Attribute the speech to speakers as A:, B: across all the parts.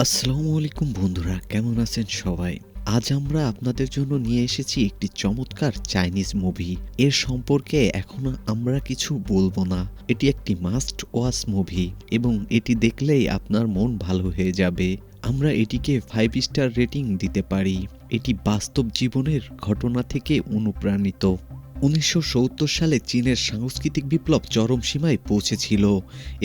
A: আসসালামু আলাইকুম বন্ধুরা, কেমন আছেন সবাই? আজ আমরা আপনাদের জন্য নিয়ে এসেছি একটি চমৎকার চাইনিজ মুভি। এর সম্পর্কে এখন আমরা কিছু বলবো না। এটি একটি মাস্ট ওয়াচ মুভি এবং এটি দেখলেই আপনার মন ভালো হয়ে যাবে। আমরা এটিকে 5 স্টার রেটিং দিতে পারি। এটি বাস্তব জীবনের ঘটনা থেকে অনুপ্রাণিত। 1970 সালে চীনের সাংস্কৃতিক বিপ্লব চরম সীমায় পৌঁছেছিল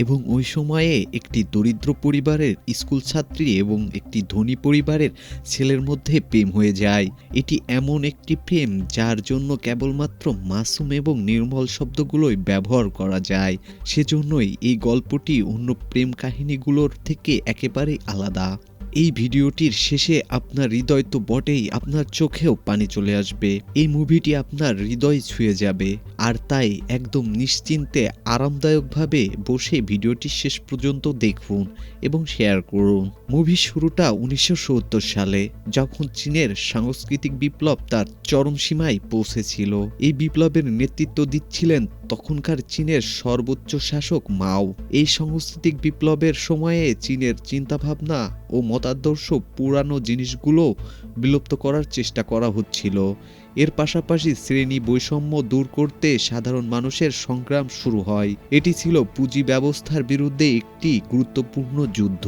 A: এবং ওই সময়ে একটি দরিদ্র পরিবারের স্কুল ছাত্রী এবং একটি ধনী পরিবারের ছেলের মধ্যে প্রেম হয়ে যায়। এটি এমন একটি প্রেম যার জন্য কেবলমাত্র মাসুম এবং নির্মল শব্দগুলোই ব্যবহার করা যায়। সেজন্যই এই গল্পটি অন্য প্রেম কাহিনীগুলোর থেকে একেবারেই আলাদা। এই ভিডিওটির শেষে আপনার হৃদয় তো বটেই, আপনার চোখেও পানি চলে আসবে। এই মুভিটি আপনার হৃদয় ছুঁয়ে যাবে, আর তাই একদম নিশ্চিন্তে আরামদায়কভাবে বসে ভিডিওটি শেষ পর্যন্ত দেখুন এবং শেয়ার করুন। মুভির শুরুটা 1970 সালে, যখন চীনের সাংস্কৃতিক বিপ্লব তার চরম সীমায় পৌঁছেছিল। এই বিপ্লবের নেতৃত্ব দিচ্ছিলেন তখনকার চীনের সর্বোচ্চ শাসক মাও। এই সাংস্কৃতিক বিপ্লবের সময়ে চীনের চিন্তাভাবনা ও মতাদর্শ পুরানো জিনিসগুলো বিলুপ্ত করার চেষ্টা করা হচ্ছিল। এর পাশাপাশি শ্রেণী বৈষম্য দূর করতে সাধারণ মানুষের সংগ্রাম শুরু হয়। এটি ছিল পুঁজি ব্যবস্থার বিরুদ্ধে একটি গুরুত্বপূর্ণ যুদ্ধ।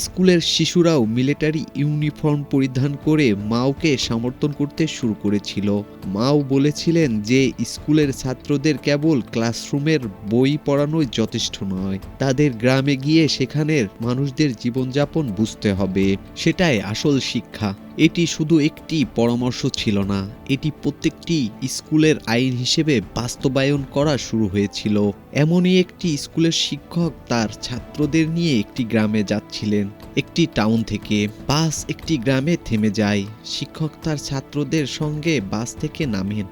A: স্কুলের শিশুরাও মিলিটারি ইউনিফর্ম পরিধান করে মাওকে সমর্থন করতে শুরু করেছিল। মাও বলেছিলেন যে স্কুলের ছাত্রদের কেবল ক্লাসরুমের বই পড়ানোই যথেষ্ট নয়, তাদের গ্রামে গিয়ে সেখানের মানুষদের জীবনযাপন বুঝতে হবে। সেটাই আসল শিক্ষা। এটি শুধু একটি পরামর্শ ছিল না, এটি প্রত্যেকটি স্কুলের আইন হিসেবে বাস্তবায়ন করা শুরু হয়েছিল। এমনই একটি স্কুলের শিক্ষক তার ছাত্রদের নিয়ে একটি গ্রামে যাচ্ছিলেন। একটি টাউন থেকে বাস একটি গ্রামে থেমে যায়। শিক্ষক তার ছাত্রদের সঙ্গে বাস থেকে নামেন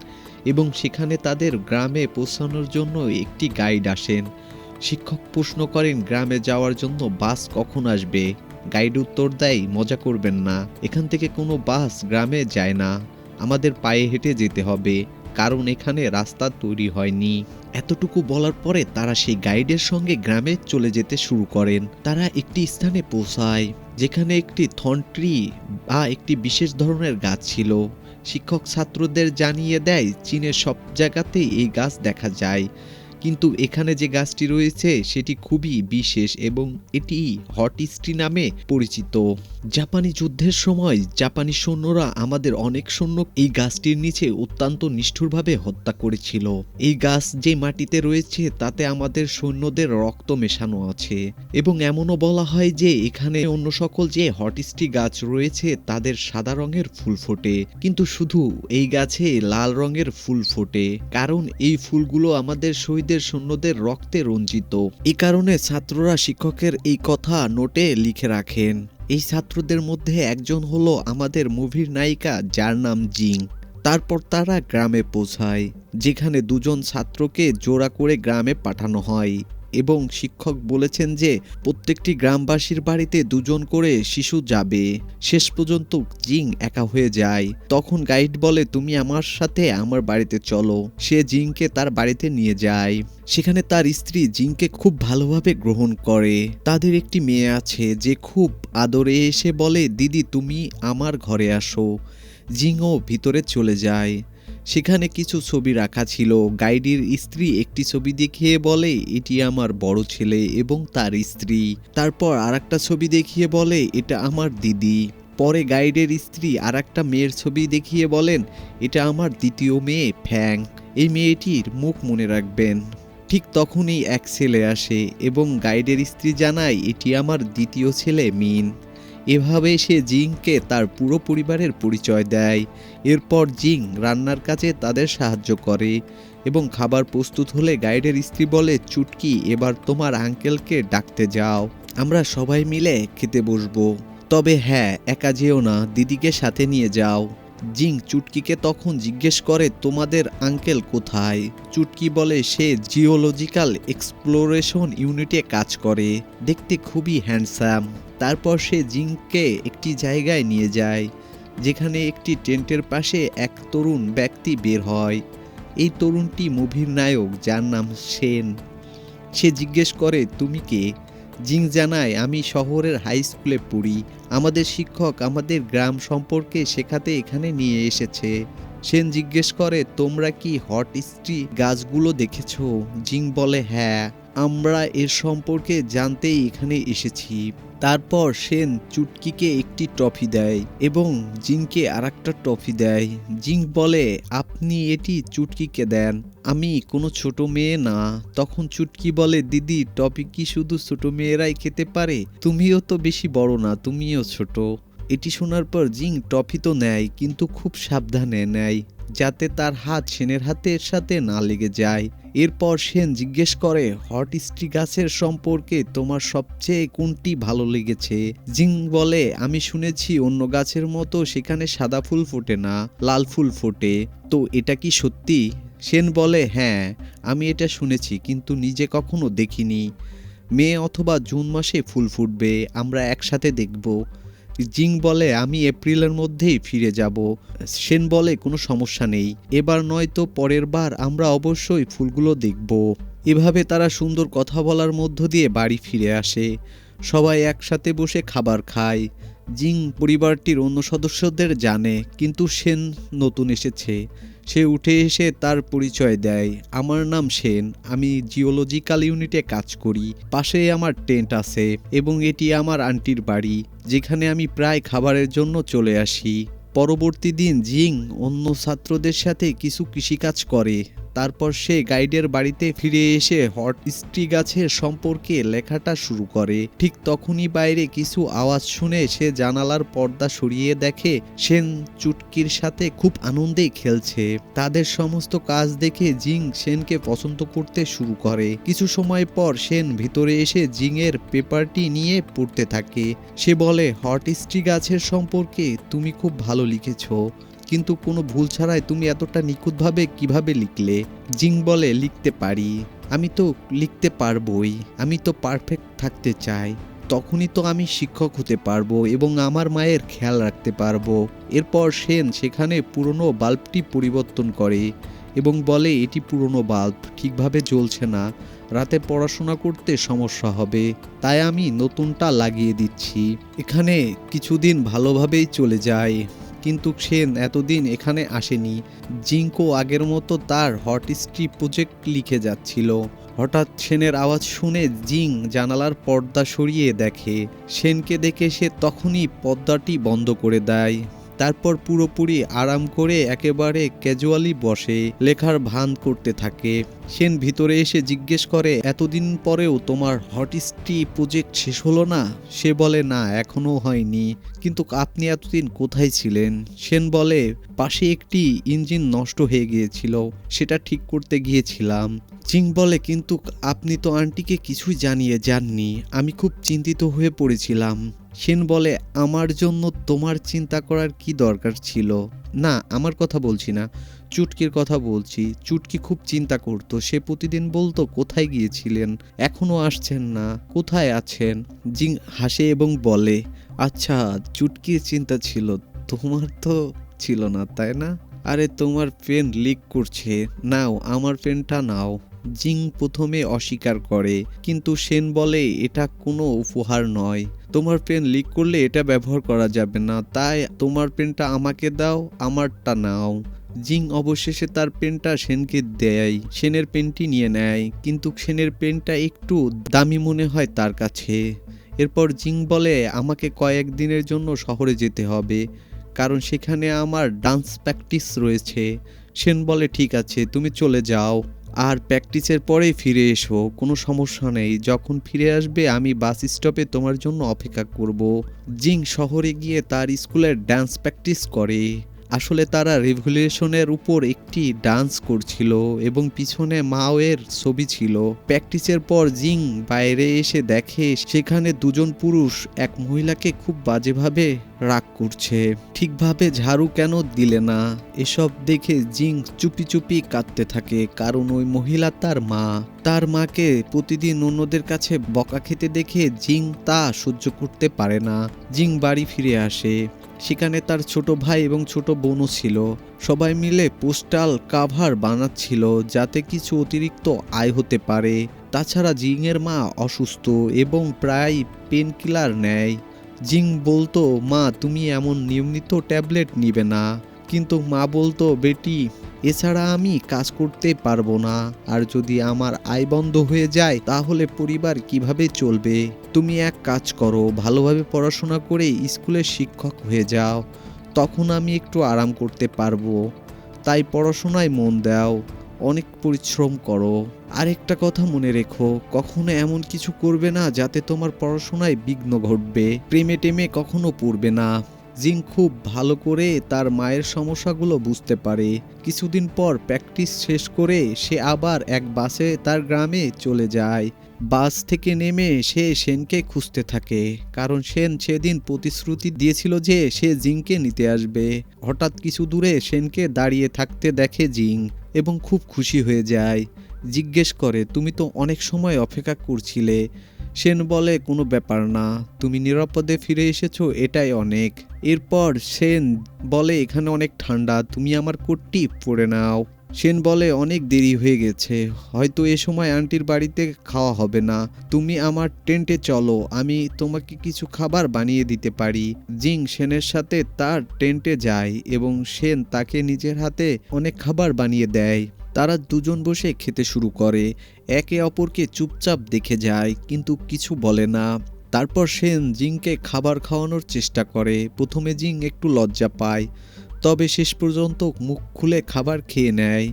A: এবং সেখানে তাদের গ্রামে পৌঁছানোর জন্য একটি গাইড আসেন। শিক্ষক প্রশ্ন করেন, গ্রামে যাওয়ার জন্য বাস কখন আসবে? গাইড উত্তর দেয়, মজা করবেন না, এখান থেকে কোনো বাস গ্রামে যায় না, আমাদের পায়ে হেঁটে যেতে হবে, কারণ এখানে রাস্তা তৈরি হয়নি। এতটুকু বলার পরে তারা সেই গাইডের সঙ্গে গ্রামে চলে যেতে শুরু করেন। তারা একটি স্থানে পৌঁছায় যেখানে একটি থর্ন ট্রি বা একটি বিশেষ ধরনের গাছ ছিল। শিক্ষক ছাত্রদের জানিয়ে দেয়, চীনের সব জায়গাতেই এই গাছ দেখা যায়, কিন্তু এখানে যে গাছটি রয়েছে সেটি খুবই বিশেষ এবং এটি হট স্ট্রি নামে পরিচিত। জাপানি যুদ্ধের সময় জাপানি সৈন্যরা আমাদের অনেক সৈন্য এই গাছটির নিচে অত্যন্ত নিষ্ঠুরভাবে হত্যা করেছিল। এই গাছ যে মাটিতে রয়েছে তাতে আমাদের সৈন্যদের রক্ত মেশানো আছে এবং এমনও বলা হয় যে এখানে অন্য সকল যে হট স্ট্রি গাছ রয়েছে তাদের সাদা রঙের ফুল ফোটে, কিন্তু শুধু এই গাছে লাল রঙের ফুল ফোটে, কারণ এই ফুলগুলো আমাদের শহীদের সৈন্যদের রক্তে রঞ্জিত। এই কারণে ছাত্ররা শিক্ষকের এই কথা নোটে লিখে রাখেন। এই ছাত্রদের মধ্যে একজন হলো আমাদের মুভির নায়িকা, যার নাম জিং। তারপর তারা গ্রামে পৌঁছায়, যেখানে দুজন ছাত্রকে জোড়া করে গ্রামে পাঠানো হয় এবং শিক্ষক বলেছেন যে প্রত্যেকটি গ্রামবাসীর বাড়িতে দুজন করে শিশু যাবে। শেষ পর্যন্ত জিং একা হয়ে যায়। তখন গাইড বলে, তুমি আমার সাথে আমার বাড়িতে চলো। সে জিংকে তার বাড়িতে নিয়ে যায়। সেখানে তার স্ত্রী জিংকে খুব ভালোভাবে গ্রহণ করে। তাদের একটি মেয়ে আছে যে খুব আদরে এসে বলে, দিদি তুমি আমার ঘরে আসো। জিংও ভিতরে চলে যায়। সেখানে কিছু ছবি রাখা ছিল। গাইডের স্ত্রী একটি ছবি দেখিয়ে বলে, এটি আমার বড় ছেলে এবং তার স্ত্রী। তারপর আরেকটা ছবি দেখিয়ে বলে, এটা আমার দিদি। পরে গাইডের স্ত্রী আরেকটা মেয়ের ছবি দেখিয়ে বলেন, এটা আমার দ্বিতীয় মেয়ে ফ্যাং, এই মেয়েটির মুখ মনে রাখবেন। ঠিক তখনই এক ছেলে আসে এবং গাইডের স্ত্রী জানায়, এটি আমার দ্বিতীয় ছেলে মিন। এভাবে সে জিংকে তার পুরো পরিবারের পরিচয় দেয়। এরপর জিং রান্নার কাজে তাদের সাহায্য করে এবং খাবার প্রস্তুত হলে গাইডের স্ত্রী বলে, চুটকি এবার তোমার আঙ্কেলকে ডাকতে যাও, আমরা সবাই মিলে খেতে বসবো। তবে হ্যাঁ, একা যেও না, দিদিকে সাথে নিয়ে যাও। জিং চুটকিকে তখন জিজ্ঞেস করে, তোমাদের আঙ্কেল কোথায়? চুটকি বলে সে জিওলজিক্যাল এক্সপ্লোরেশন ইউনিটে কাজ করে, দেখতে খুবই হ্যান্ডসাম। তারপর সে জিংকে একটি জায়গায় নিয়ে যায় যেখানে একটি টেন্টের পাশে এক তরুণ ব্যক্তি বের হয়। এই তরুণটি মুভির নায়ক, যার নাম সেন। সে জিজ্ঞেস করে, তুমি কে? জিং জানায়, আমি শহরের হাই স্কুলে পড়ি। আমাদের শিক্ষক আমাদের গ্রাম সম্পর্কে শেখাতে এখানে নিয়ে এসেছে। সেন জিজ্ঞেস করে, তোমরা কি হট স্ট্রি গাছগুলো দেখেছো? জিং বলে, হ্যাঁ, আমরা এর সম্পর্কে জানতেই এখানে এসেছি। তারপর সেন চুটকিকে একটি ট্রফি দেয় এবং জিংকে আরেকটা ট্রফি দেয়। জিং বলে, আপনি এটি চুটকিকে দেন, আমি কোনো ছোট মেয়ে না। তখন চুটকি বলে, দিদি, ট্রফি কি শুধু ছোট মেয়েরাই খেতে পারে? তুমিও তো বেশি বড় না, তুমিও ছোট। এটি শোনার পর জিং ট্রফি তো নেয়, কিন্তু খুব সাবধানে নেয় যাতে তার হাত সেনের হাতের সাথে না লেগে যায়। এরপর সেন জিজ্ঞেস করে, হট স্ট্রি গাছের সম্পর্কে তোমার সবচেয়ে কোনটি ভালো লেগেছে? জিং বলে, আমি শুনেছি অন্য গাছের মতো সেখানে সাদা ফুল ফোটে না, লাল ফুল ফোটে। তো এটা কি সত্যি? সেন বলে, হ্যাঁ, আমি এটা শুনেছি, কিন্তু নিজে কখনো দেখিনি। মে অথবা জুন মাসে ফুল ফুটবে, আমরা একসাথে দেখব। জিং বলে, আমি এপ্রিলের মধ্যেই ফিরে যাব। সেন বলে, কোনো সমস্যা নেই, এবার নয় তো পরের বার আমরা অবশ্যই ফুলগুলো দেখব। এভাবে তারা সুন্দর কথা বলার মধ্য দিয়ে বাড়ি ফিরে আসে। সবাই একসাথে বসে খাবার খায়। জিং পরিবারটির অন্য সদস্যদের জানে, কিন্তু সেন নতুন এসেছে। সে উঠে এসে তার পরিচয় দেয়, আমার নাম সেন, আমি জিওলজিক্যাল ইউনিটে কাজ করি, পাশে আমার টেন্ট আছে এবং এটি আমার আন্টির বাড়ি, যেখানে আমি প্রায় খাবারের জন্য চলে আসি। পরবর্তী দিন জিং অন্য ছাত্রদের সাথে কিছু কৃষিকাজ করে। তারপর সে গাইডের বাড়িতে ফিরে এসে হট স্ট্রি গাছের সম্পর্কে লেখাটা শুরু করে। ঠিক তখনই বাইরে কিছু আওয়াজ শুনে সে জানালার পর্দা সরিয়ে দেখে সেন চুটকির সাথে খুব আনন্দেই খেলছে। তাদের সমস্ত কাজ দেখে জিং সেনকে পছন্দ করতে শুরু করে। কিছু সময় পর সেন ভিতরে এসে জিংয়ের পেপারটি নিয়ে পড়তে থাকে। সে বলে, হট স্ট্রি গাছের সম্পর্কে তুমি খুব ভালো লিখেছো, কিন্তু কোনো ভুল ছাড়াই তুমি এতটা নিখুঁতভাবে কিভাবে লিখলে? জিং বলে, লিখতে পারি, আমি তো লিখতে পারবই, আমি তো পারফেক্ট থাকতে চাই, তখনই তো আমি শিক্ষক হতে পারবো এবং আমার মায়ের খেয়াল রাখতে পারবো। এরপর সেন সেখানে পুরনো বাল্বটি পরিবর্তন করে এবং বলে, এটি পুরনো বাল্ব, ঠিকভাবে জ্বলছে না, রাতে পড়াশোনা করতে সমস্যা হবে, তাই আমি নতুনটা লাগিয়ে দিচ্ছি। এখানে কিছুদিন ভালোভাবেই চলে যায়, কিন্তু সেন এতদিন এখানে আসেনি। জিংকো আগের মতো তার হট স্ট্রি প্রজেক্ট লিখে যাচ্ছিল। হঠাৎ সেনের আওয়াজ শুনে জিং জানালার পর্দা সরিয়ে দেখে। সেনকে দেখে সে তখনই পর্দাটি বন্ধ করে দেয়। তারপর পুরোপুরি আরাম করে একেবারে ক্যাজুয়ালি বসে লেখার ভান করতে থাকে। সেন ভিতরে এসে জিজ্ঞেস করে, এতদিন পরেও তোমার হট স্ট্রি প্রজেক্ট শেষ হলো না? সে বলে, না, এখনো হয়নি। কিন্তু আপনি এতদিন কোথায় ছিলেন? সেন বলে, পাশে একটি ইঞ্জিন নষ্ট হয়ে গিয়েছিল, সেটা ঠিক করতে গিয়েছিলাম। জিং বলে, কিন্তু আপনি তো আন্টিকে কিছুই জানিয়ে যাননি, আমি খুব চিন্তিত হয়ে পড়েছিলাম। সেন বলে, আমার জন্য তোমার চিন্তা করার কি দরকার ছিল? না, আমার কথা বলছি না, চুটকির কথা বলছি। চুটকি খুব চিন্তা করত, সে প্রতিদিন বলতো, কোথায় গিয়েছিলেন, এখনো আসছেন না, কোথায় আছেন? জিং হাসে এবং বলে, আচ্ছা, চুটকির চিন্তা ছিল, তোমার তো ছিল না, তাই না? আরে, তোমার পেন লিক করছে, নাও, আমার পেনটা নাও। জিং প্রথমে অস্বীকার করে, কিন্তু সেন বলে, এটা কোনো উপহার নয়, তোমার পেন লিক করলে এটা ব্যবহার করা যাবে না, তাই তোমার পেনটা আমাকে দাও, আমারটা নাও। জিং অবশেষে তার পেনটা সেনকে দেয়। সেনের পেনটি নিয়ে নেয়, কিন্তু সেনের পেনটা একটু দামি মনে হয় তার কাছে। এরপর জিং বলে, আমাকে কয়েকদিনের জন্য শহরে যেতে হবে, কারণ সেখানে আমার ডান্স প্র্যাকটিস রয়েছে। সেন বলে, ঠিক আছে, তুমি চলে যাও, আর প্র্যাকটিসের পরেই ফিরে এসো, কোনো সমস্যা নেই, যখন ফিরে আসবে আমি বাস স্টপে তোমার জন্য অপেক্ষা করব। জিং শহরে গিয়ে তার স্কুলের ডান্স প্র্যাকটিস করে। আসলে তারা রেভলিউশনের উপর একটি ডান্স করছিল এবং পিছনে মাওয়ের ছবি ছিল। প্র্যাকটিসের পর জিং বাইরে এসে দেখে সেখানে দুজন পুরুষ এক মহিলাকে খুব বাজেভাবে রাগ করছে। ঠিকভাবে ঝাড়ু কেন দিলে না? এসব দেখে জিং চুপি চুপি কাঁদতে থাকে, কারণ ওই মহিলা তার মা। তার মাকে প্রতিদিন অন্যদের কাছে বকা খেতে দেখে জিং তা সহ্য করতে পারে না। জিং বাড়ি ফিরে আসে। সেখানে তার ছোট ভাই এবং ছোট বোনও ছিল। সবাই মিলে পোস্টাল কাভার বানাচ্ছিল যাতে কিছু অতিরিক্ত আয় হতে পারে। তাছাড়া জিংয়ের মা অসুস্থ এবং প্রায় পেন কিলার নেয়। জিং বলতো, মা তুমি এমন নিয়মিত ট্যাবলেট নিবে না। কিন্তু মা বলতো, বেটি এছাড়া আমি কাজ করতে পারবো না, আর যদি আমার আয় বন্ধ হয়ে যায় তাহলে পরিবার কিভাবে চলবে। তুমি এক কাজ করো, ভালোভাবে পড়াশোনা করে স্কুলের শিক্ষক হয়ে যাও, তখন আমি একটু আরাম করতে পারবো। তাই পড়াশোনায় মন দাও, অনেক পরিশ্রম করো। আরেকটা কথা মনে রেখো, কখনো এমন কিছু করবে না যাতে তোমার পড়াশোনায় বিঘ্ন ঘটবে। প্রেমে টেমে কখনো পড়বে না। জিং খুব ভালো করে তার মায়ের সমস্যাগুলো বুঝতে পারে। কিছুদিন পর প্র্যাকটিস শেষ করে সে আবার এক বাসে তার গ্রামে চলে যায়। বাস থেকে নেমে সে সেনকে খুঁজতে থাকে, কারণ সেন সেদিন প্রতিশ্রুতি দিয়েছিল যে সে জিংকে নিতে আসবে। হঠাৎ কিছু দূরে সেনকে দাঁড়িয়ে থাকতে দেখে জিং এবং খুব খুশি হয়ে যায়। জিজ্ঞেস করে, তুমি তো অনেক সময় অপেক্ষা করছিলে। সেন বলে, কোনো ব্যাপার না, তুমি নিরাপদে ফিরে এসেছো এটাই অনেক। এরপর সেন বলে, এখানে অনেক ঠান্ডা, তুমি আমার কোটটি পরে নাও। সেন বলে, অনেক দেরি হয়ে গেছে, হয়তো এ সময় আন্টির বাড়িতে খাওয়া হবে না, তুমি আমার টেন্টে চলো, আমি তোমাকে কিছু খাবার বানিয়ে দিতে পারি। জিং সেনের সাথে তার টেন্টে যায় এবং সেন তাকে নিজের হাতে অনেক খাবার বানিয়ে দেয়। তারা দুজন বসে খেতে শুরু করে, একে অপরকে চুপচাপ দেখে যায় কিন্তু কিছু বলে না। তারপর সেন জিংকে খাবার খাওয়ানোর চেষ্টা করে। প্রথমে জিং একটু লজ্জা পায়, তবে শেষ পর্যন্ত মুখ খুলে খাবার খেয়ে নেয়।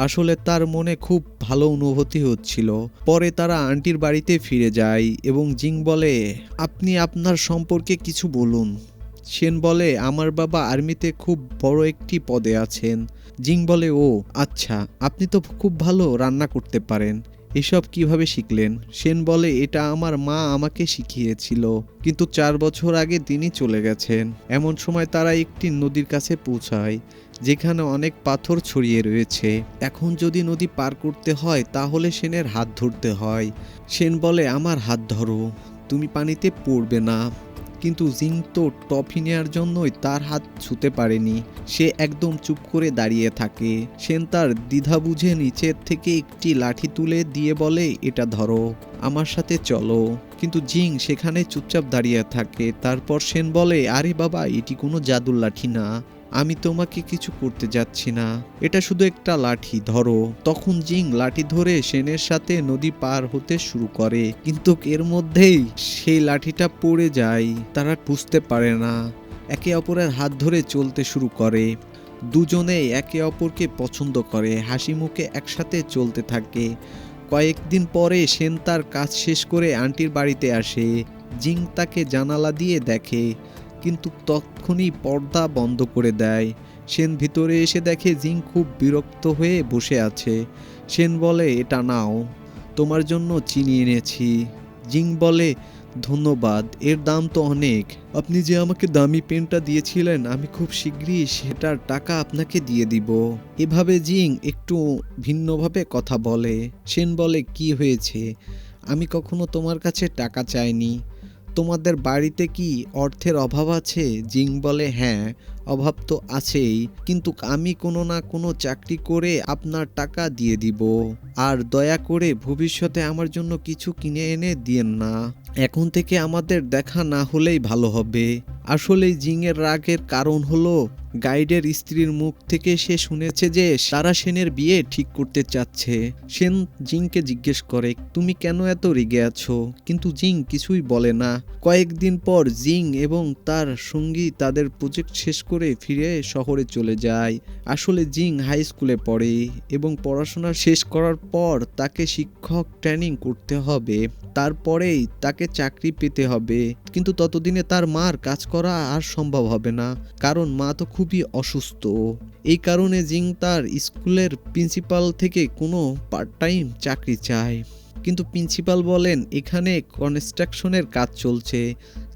A: আসলে তার মনে খুব ভালো অনুভূতি হচ্ছিল। পরে তারা আন্টির বাড়িতে ফিরে যায় এবং জিং বলে, আপনি আপনার সম্পর্কে কিছু বলুন। সেন বলে, আমার বাবা আর্মিতে খুব বড় একটি পদে আছেন। জিং বলে, ও আচ্ছা, আপনি তো খুব ভালো রান্না করতে পারেন, এসব কিভাবে শিখলেন? সেন বলে, এটা আমার মা আমাকে শিখিয়েছিল, কিন্তু 4 বছর আগে তিনি চলে গেছেন। এমন সময় তারা একটি নদীর কাছে পৌঁছায় যেখানে অনেক পাথর ছড়িয়ে রয়েছে। এখন যদি নদী পার করতে হয় তাহলে সেনের হাত ধরতে হয়। সেন বলে, আমার হাত ধরো, তুমি পানিতে পড়বে না। কিন্তু জিং তো টফি নেওয়ার জন্যই তার হাত ছুঁতে পারেনি। সে একদম চুপ করে দাঁড়িয়ে থাকে। সেন তার দ্বিধা বুঝে নিচের থেকে একটি লাঠি তুলে দিয়ে বলে, এটা ধরো, আমার সাথে চলো। কিন্তু জিং সেখানে চুপচাপ দাঁড়িয়ে থাকে। তারপর সেন বলে, আরে বাবা, এটি কোনো জাদুর লাঠি না, আমি তোমাকে কিছু করতে যাচ্ছি না, এটা শুধু একটা লাঠি, ধরো। তখন জিং লাঠি ধরে সেনের সাথে নদী পার হতে শুরু করে, কিন্তু এর মধ্যেই সেই লাঠিটা পড়ে যায়। তারা বুঝতে পারে না, একে অপরের হাত ধরে চলতে শুরু করে। দুজনেই একে অপরকে পছন্দ করে, হাসি মুখে একসাথে চলতে থাকে। কয়েকদিন পরে সেন তার কাজ শেষ করে আন্টির বাড়িতে আসে। জিং তাকে জানালা দিয়ে দেখে, কিন্তু তখনই পর্দা বন্ধ করে দেয়। সেন ভিতরে এসে দেখে জিং খুব বিরক্ত হয়ে বসে আছে। সেন বলে, এটা নাও, তোমার জন্য চিনি এনেছি। জিং বলে, ধন্যবাদ, এর দাম তো অনেক। আপনি যে আমাকে দামি পেনটা দিয়েছিলেন, আমি খুব শীঘ্রই সেটার টাকা আপনাকে দিয়ে দিব। এভাবে জিং একটু ভিন্নভাবে কথা বলে। সেন বলে, কি হয়েছে? আমি কখনো তোমার কাছে টাকা চাইনি। তোমাদের বাড়িতে কি অর্থের অভাব আছে? জিং বলে, হ্যাঁ, অভাব তো আছেই, কিন্তু আমি কোনো না কোনো চাকরি করে আপনার টাকা দিয়ে দিব। আর দয়া করে ভবিষ্যতে আমার জন্য কিছু কিনে এনে দিয়েন না। এখন থেকে আমাদের দেখা না হলেই ভালো হবে। আসলে জিংয়ের রাগের কারণ হলো গাইডের স্ত্রীর মুখ থেকে সে শুনেছে যে সারা সেনের বিয়ে ঠিক করতে চাচ্ছে। সেন জিংকে জিজ্ঞেস করে, তুমি কেন এত রেগে আছো? কিন্তু জিং কিছুই বলে না। কয়েকদিন পর জিং এবং তার সঙ্গী তাদের প্রজেক্ট শেষ করে ফিরে শহরে চলে যায়। আসলে জিং হাই স্কুলে পড়ে এবং পড়াশোনা শেষ করার পর তাকে শিক্ষক ট্রেনিং করতে হবে, তারপরেই তাকে চাকরি পেতে হবে। কিন্তু ততদিনে তার মার কাজ করা আর সম্ভব হবে না, কারণ মা তো খুবই অসুস্থ। এই কারণে জিং তার স্কুলের প্রিন্সিপাল থেকে কোনো পার্ট টাইম চাকরি চায়, কিন্তু প্রিন্সিপাল বলেন এখানে কনস্ট্রাকশনের কাজ চলছে,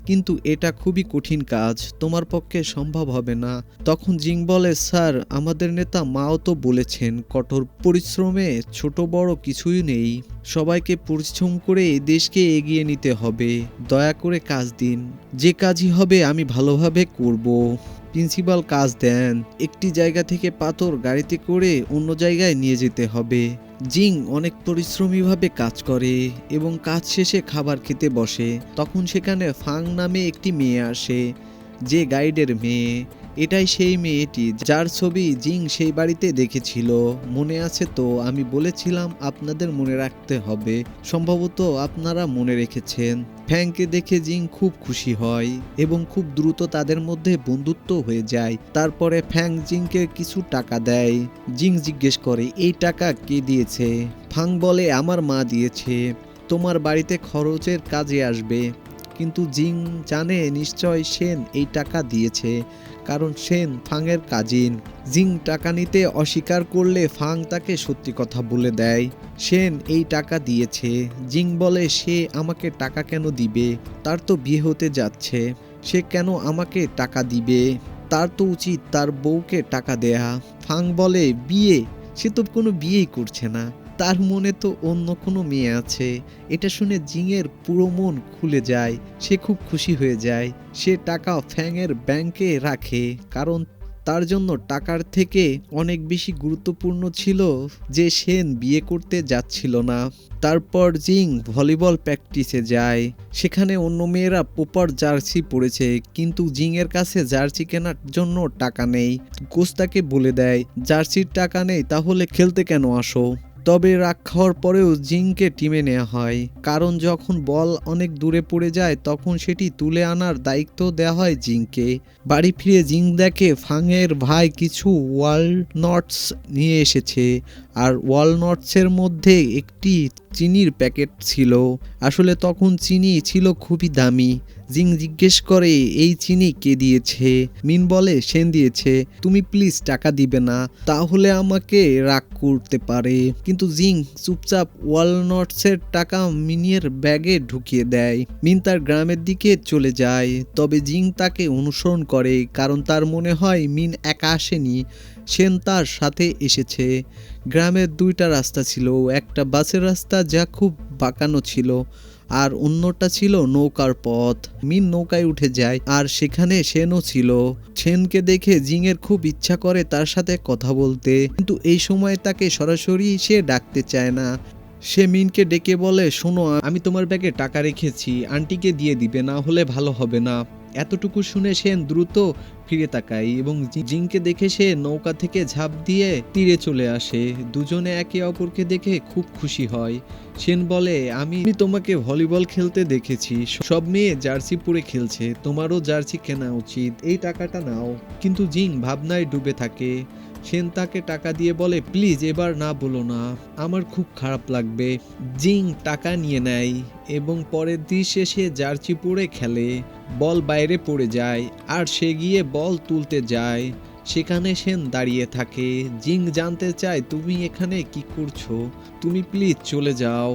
A: কিন্তু এটা খুবই কঠিন কাজ, তোমার পক্ষে সম্ভব হবে না। তখন জিং বলে, স্যার, আমাদের নেতা মাও তো বলেছেন কঠোর পরিশ্রমে ছোট বড় কিছুই নেই, সবাইকে পরিশ্রম করে এই দেশকে এগিয়ে নিতে হবে। দয়া করে কাজ দিন, যে কাজই হবে আমি ভালোভাবে করব। প্রিন্সিপাল কাজ দেন, একটি জায়গা থেকে পাথর গাড়িতে করে অন্য জায়গায় নিয়ে যেতে হবে। জিং অনেক পরিশ্রমীভাবে কাজ করে এবং কাজ শেষে খাবার খেতে বসে। তখন সেখানে ফাং নামে একটি মেয়ে আসে, যে গাইডের মেয়ে। এটাই সেই মেয়েটি যার ছবি জিং সেই বাড়িতে দেখেছিল। মনে আছে তো, আমি বলেছিলাম আপনাদের মনে রাখতে হবে। সম্ভবত আপনারা মনে রেখেছেন। ফ্যাংকে দেখে জিং খুব খুশি হয় এবং খুব দ্রুত তাদের মধ্যে বন্ধুত্ব হয়ে যায়। তারপরে ফ্যাং জিংকে কিছু টাকা দেয়। জিং জিজ্ঞেস করে, এই টাকা কে দিয়েছে? ফাং বলে, আমার মা দিয়েছে, তোমার বাড়িতে খরচের কাজে আসবে। কিন্তু জিং জানে নিশ্চয় সেন এই টাকা দিয়েছে, কারণ সেন ফাংয়ের কাজিন। জিং টাকা নিতে অস্বীকার করলে ফাং তাকে সত্যি কথা বলে দেয়, সেন এই টাকা দিয়েছে। জিং বলে, সে আমাকে টাকা কেন দিবে? তার তো বিয়ে হতে যাচ্ছে, সে কেন আমাকে টাকা দিবে? তার তো উচিত তার বউকে টাকা দেয়া। ফাং বলে, বিয়ে? সে তো কোনো বিয়েই করছে না, তার মনে তো অন্য কোনো মেয়ে আছে। এটা শুনে জিংয়ের পুরো মন খুলে যায়, সে খুব খুশি হয়ে যায়। সে টাকা ফ্যাংয়ের ব্যাংকে রাখে, কারণ তার জন্য টাকার থেকে অনেক বেশি গুরুত্বপূর্ণ ছিল যে সেন বিয়ে করতে যাচ্ছিল না। তারপর জিং ভলিবল প্র্যাকটিসে যায়। সেখানে অন্য মেয়েরা প্রপার জার্সি পরেছে, কিন্তু জিংয়ের কাছে জার্সি কেনার জন্য টাকা নেই। কোচ তাকে বলে দেয়, জার্সির টাকা নেই, তাহলে খেলতে কেন আসো? তবে রাগ খাওয়ার পরেও জিংকে টিমে নেওয়া হয়, কারণ যখন বল অনেক দূরে পড়ে যায় তখন সেটি তুলে আনার দায়িত্ব দেওয়া হয় জিংকে। বাড়ি ফিরে জিং দেখে ফাংয়ের ভাই কিছু ওয়ালনটস নিয়ে এসেছে, আর ওয়ালনটসের মধ্যে একটি চিনির প্যাকেট ছিল। আসলে তখন চিনি ছিল খুবই দামি। জিং জিজ্ঞেস করে, এই চিনি কে দিয়েছে? মিন বলে, সেন দিয়েছে। তুমি প্লিজ টাকা দিবে না, তাহলে আমাকে রাগ করতে পারে। কিন্তু জিং চুপচাপ ওয়ালনটসের টাকা মিনের ব্যাগে ঢুকিয়ে দেয়। মিন তার গ্রামের দিকে চলে যায়, তবে জিং তাকে অনুসরণ করে, কারণ তার মনে হয় মিন একা আসেনি, সেন তার সাথে এসেছে। গ্রামের দুইটা রাস্তা ছিল, একটা বাসের রাস্তা যা খুব বাঁকানো ছিল, আর অন্যটা ছিল নৌকার পথ। মিন নৌকায় উঠে যায়, আর সেখানে সেনও ছিল। সেনকে দেখে জিংয়ের খুব ইচ্ছা করে তার সাথে কথা বলতে, কিন্তু এই সময় তাকে সরাসরি সে ডাকতে চায় না। সে মিনকে ডেকে বলে, শোনো, আমি তোমার ব্যাগে টাকা রেখেছি, আন্টিকে দিয়ে দিবে, না হলে ভালো হবে না। এতটুকু শুনে সেন দ্রুত ফিরে তাকায় এবং জিংকে দেখে সে নৌকা থেকে ঝাঁপ দিয়ে তীরে চলে আসে। দুজনে একে অপরকে দেখে খুব খুশি হয়। সেন বলে, আমি তোমাকে ভলিবল খেলতে দেখেছি, সব মেয়ে জার্সি পরে খেলছে, তোমারও জার্সি কেনা উচিত, এই টাকাটা নাও। কিন্তু জিং ভাবনায় ডুবে থাকে। সেন তাকে টাকা দিয়ে বলে, প্লিজ এবার না বলো না, আমার খুব খারাপ লাগবে। জিং টাকা নিয়ে নেয় এবং পরের দিন সে জার্সি পরে খেলে। বল বাইরে পড়ে যায়, আর সে গিয়ে বল তুলতে যায়। সেখানে সেন দাঁড়িয়ে থাকে। জিং জানতে চায়, তুমি এখানে কি করছো? তুমি প্লিজ চলে যাও,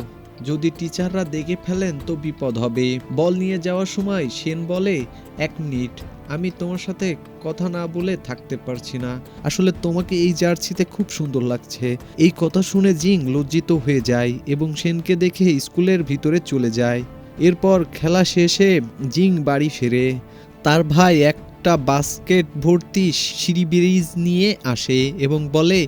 A: যদি টিচাররা দেখে ফেলেন তো বিপদ হবে। বল নিয়ে যাওয়ার সময় সেন বলে, 1 মিনিট, আমি তোমার সাথে কথা না বলে থাকতে পারছি না, আসলে তোমাকে এই জার্সিতে খুব সুন্দর লাগছে। এই কথা শুনে জিং লজ্জিত হয়ে যায় এবং সেনকে দেখে স্কুলের ভিতরে চলে যায়। এরপর খেলা শেষে জিং বাড়ি ফেরে। তার ভাই একটা বাস্কেট ভর্তি সিঁড়ি ব্রিজ নিয়ে আসে এবং বলে,